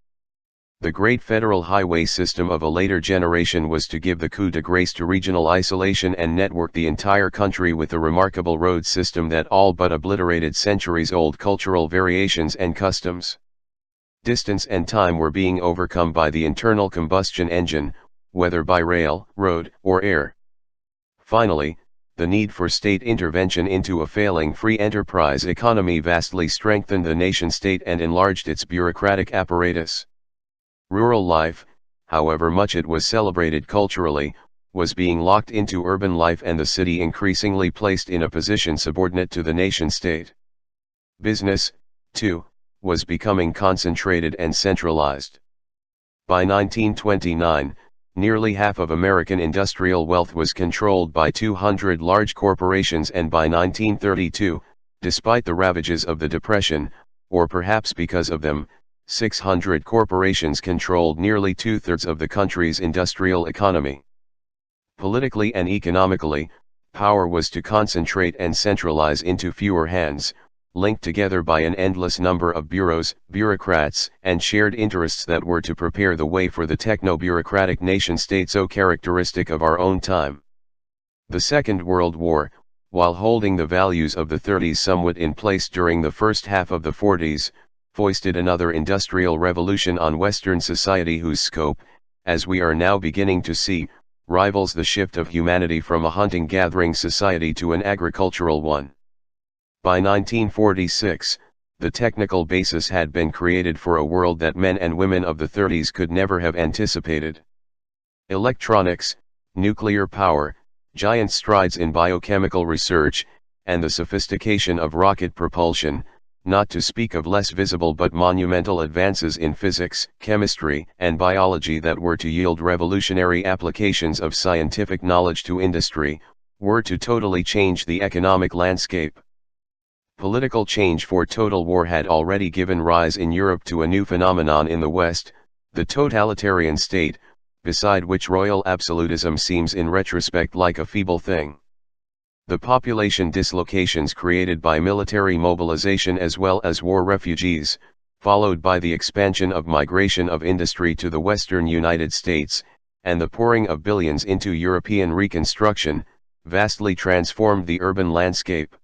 The great federal highway system of a later generation was to give the coup de grace to regional isolation and network the entire country with a remarkable road system that all but obliterated centuries-old cultural variations and customs. Distance and time were being overcome by the internal combustion engine, whether by rail, road, or air. Finally, the need for state intervention into a failing free enterprise economy vastly strengthened the nation-state and enlarged its bureaucratic apparatus. Rural life, however much it was celebrated culturally, was being locked into urban life, and the city increasingly placed in a position subordinate to the nation-state. Business, too, was becoming concentrated and centralized. By 1929, nearly half of American industrial wealth was controlled by 200 large corporations, and by 1932, despite the ravages of the Depression, or perhaps because of them, 600 corporations controlled nearly two-thirds of the country's industrial economy. Politically and economically, power was to concentrate and centralize into fewer hands, linked together by an endless number of bureaus, bureaucrats, and shared interests that were to prepare the way for the techno-bureaucratic nation-state so characteristic of our own time. The Second World War, while holding the values of the 30s somewhat in place during the first half of the 40s, foisted another industrial revolution on Western society whose scope, as we are now beginning to see, rivals the shift of humanity from a hunting-gathering society to an agricultural one. By 1946, the technical basis had been created for a world that men and women of the 30s could never have anticipated. Electronics, nuclear power, giant strides in biochemical research, and the sophistication of rocket propulsion, not to speak of less visible but monumental advances in physics, chemistry, and biology that were to yield revolutionary applications of scientific knowledge to industry, were to totally change the economic landscape. Political change for total war had already given rise in Europe to a new phenomenon in the West, the totalitarian state, beside which royal absolutism seems in retrospect like a feeble thing. The population dislocations created by military mobilization as well as war refugees, followed by the expansion of migration of industry to the western United States, and the pouring of billions into European reconstruction, vastly transformed the urban landscape.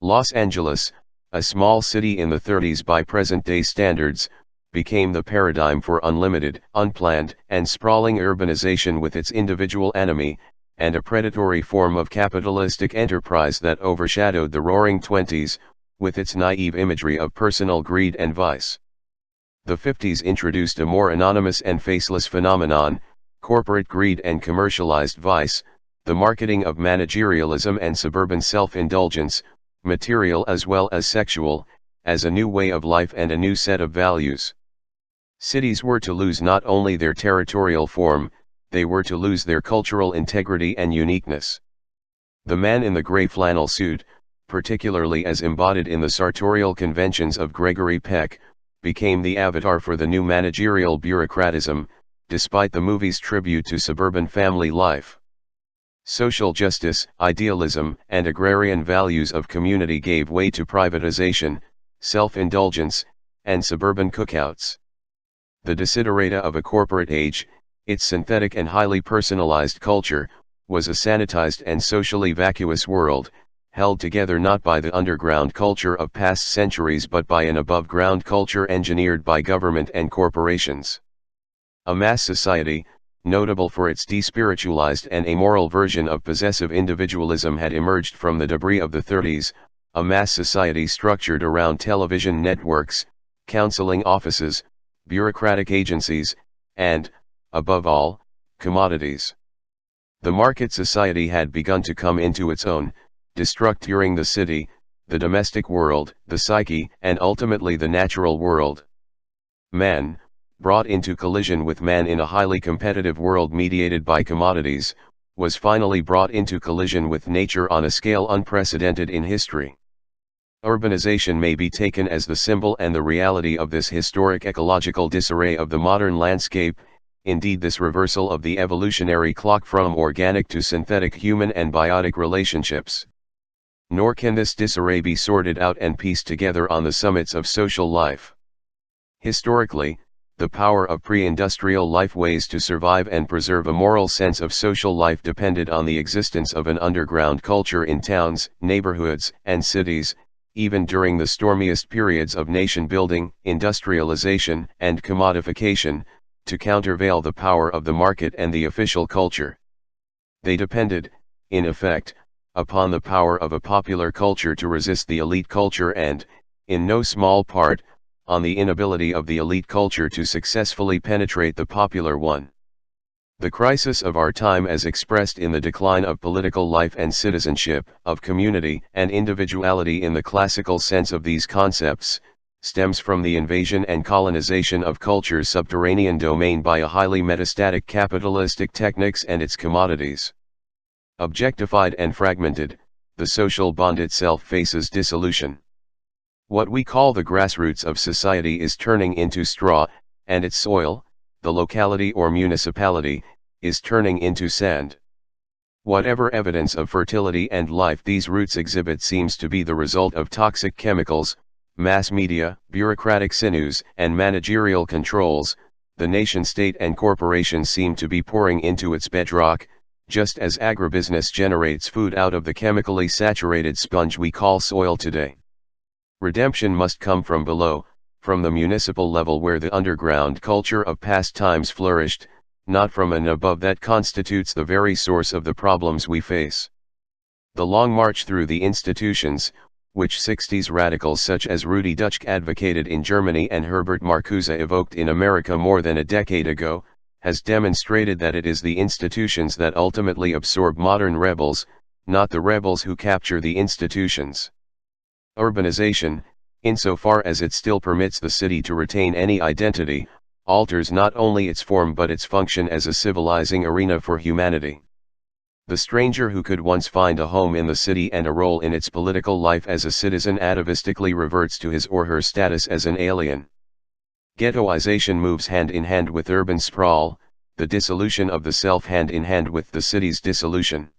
Los Angeles, a small city in the 30s by present-day standards, became the paradigm for unlimited, unplanned, and sprawling urbanization with its individual enemy, and a predatory form of capitalistic enterprise that overshadowed the Roaring Twenties, with its naive imagery of personal greed and vice. The 50s introduced a more anonymous and faceless phenomenon, corporate greed and commercialized vice, the marketing of managerialism and suburban self-indulgence, material as well as sexual, as a new way of life and a new set of values. Cities were to lose not only their territorial form, they were to lose their cultural integrity and uniqueness. The man in the gray flannel suit, particularly as embodied in the sartorial conventions of Gregory Peck, became the avatar for the new managerial bureaucratism, despite the movie's tribute to suburban family life. Social justice, idealism, and agrarian values of community gave way to privatization, self-indulgence, and suburban cookouts. The desiderata of a corporate age, its synthetic and highly personalized culture, was a sanitized and socially vacuous world, held together not by the underground culture of past centuries but by an above-ground culture engineered by government and corporations. A mass society, notable for its despiritualized and amoral version of possessive individualism, had emerged from the debris of the 30s, a mass society structured around television networks, counseling offices, bureaucratic agencies, and, above all, commodities. The market society had begun to come into its own, destructuring the city, the domestic world, the psyche, and ultimately the natural world. Man, brought into collision with man in a highly competitive world mediated by commodities, was finally brought into collision with nature on a scale unprecedented in history. Urbanization may be taken as the symbol and the reality of this historic ecological disarray of the modern landscape, indeed this reversal of the evolutionary clock from organic to synthetic human and biotic relationships. Nor can this disarray be sorted out and pieced together on the summits of social life. Historically, the power of pre-industrial life ways to survive and preserve a moral sense of social life depended on the existence of an underground culture in towns, neighborhoods, and cities, even during the stormiest periods of nation-building, industrialization, and commodification, to countervail the power of the market and the official culture. They depended, in effect, upon the power of a popular culture to resist the elite culture and, in no small part, on the inability of the elite culture to successfully penetrate the popular one. The crisis of our time as expressed in the decline of political life and citizenship, of community and individuality in the classical sense of these concepts, stems from the invasion and colonization of culture's subterranean domain by a highly metastatic capitalistic techniques and its commodities. Objectified and fragmented, the social bond itself faces dissolution. What we call the grassroots of society is turning into straw, and its soil, the locality or municipality, is turning into sand. Whatever evidence of fertility and life these roots exhibit seems to be the result of toxic chemicals, mass media, bureaucratic sinews, and managerial controls. The nation-state and corporations seem to be pouring into its bedrock, just as agribusiness generates food out of the chemically saturated sponge we call soil today. Redemption must come from below, from the municipal level where the underground culture of past times flourished, not from an above that constitutes the very source of the problems we face. The long march through the institutions, which 60s radicals such as Rudi Dutschke advocated in Germany and Herbert Marcuse evoked in America more than a decade ago, has demonstrated that it is the institutions that ultimately absorb modern rebels, not the rebels who capture the institutions. Urbanization, insofar as it still permits the city to retain any identity, alters not only its form but its function as a civilizing arena for humanity. The stranger who could once find a home in the city and a role in its political life as a citizen atavistically reverts to his or her status as an alien. Ghettoization moves hand in hand with urban sprawl, the dissolution of the self hand in hand with the city's dissolution.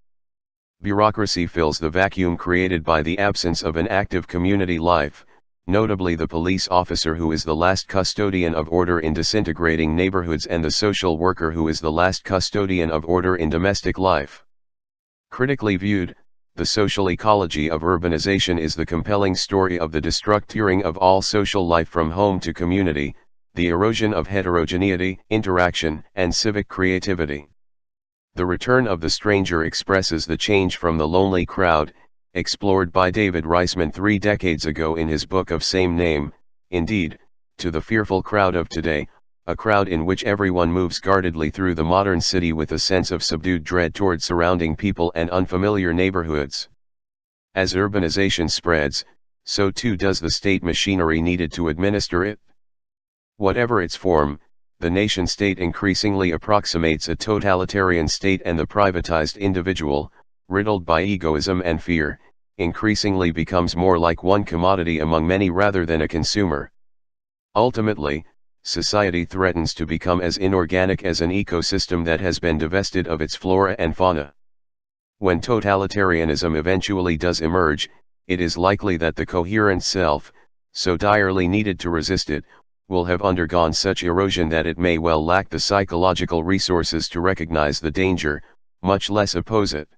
Bureaucracy fills the vacuum created by the absence of an active community life, notably the police officer who is the last custodian of order in disintegrating neighborhoods and the social worker who is the last custodian of order in domestic life. Critically viewed, the social ecology of urbanization is the compelling story of the destructuring of all social life from home to community, the erosion of heterogeneity, interaction, and civic creativity. The return of the stranger expresses the change from the lonely crowd, explored by David Reisman 3 decades ago in his book of same name, indeed, to the fearful crowd of today, a crowd in which everyone moves guardedly through the modern city with a sense of subdued dread toward surrounding people and unfamiliar neighborhoods. As urbanization spreads, so too does the state machinery needed to administer it. Whatever its form, the nation-state increasingly approximates a totalitarian state, and the privatized individual, riddled by egoism and fear, increasingly becomes more like one commodity among many rather than a consumer. Ultimately, society threatens to become as inorganic as an ecosystem that has been divested of its flora and fauna. When totalitarianism eventually does emerge, it is likely that the coherent self, so direly needed to resist it, will have undergone such erosion that it may well lack the psychological resources to recognize the danger, much less oppose it.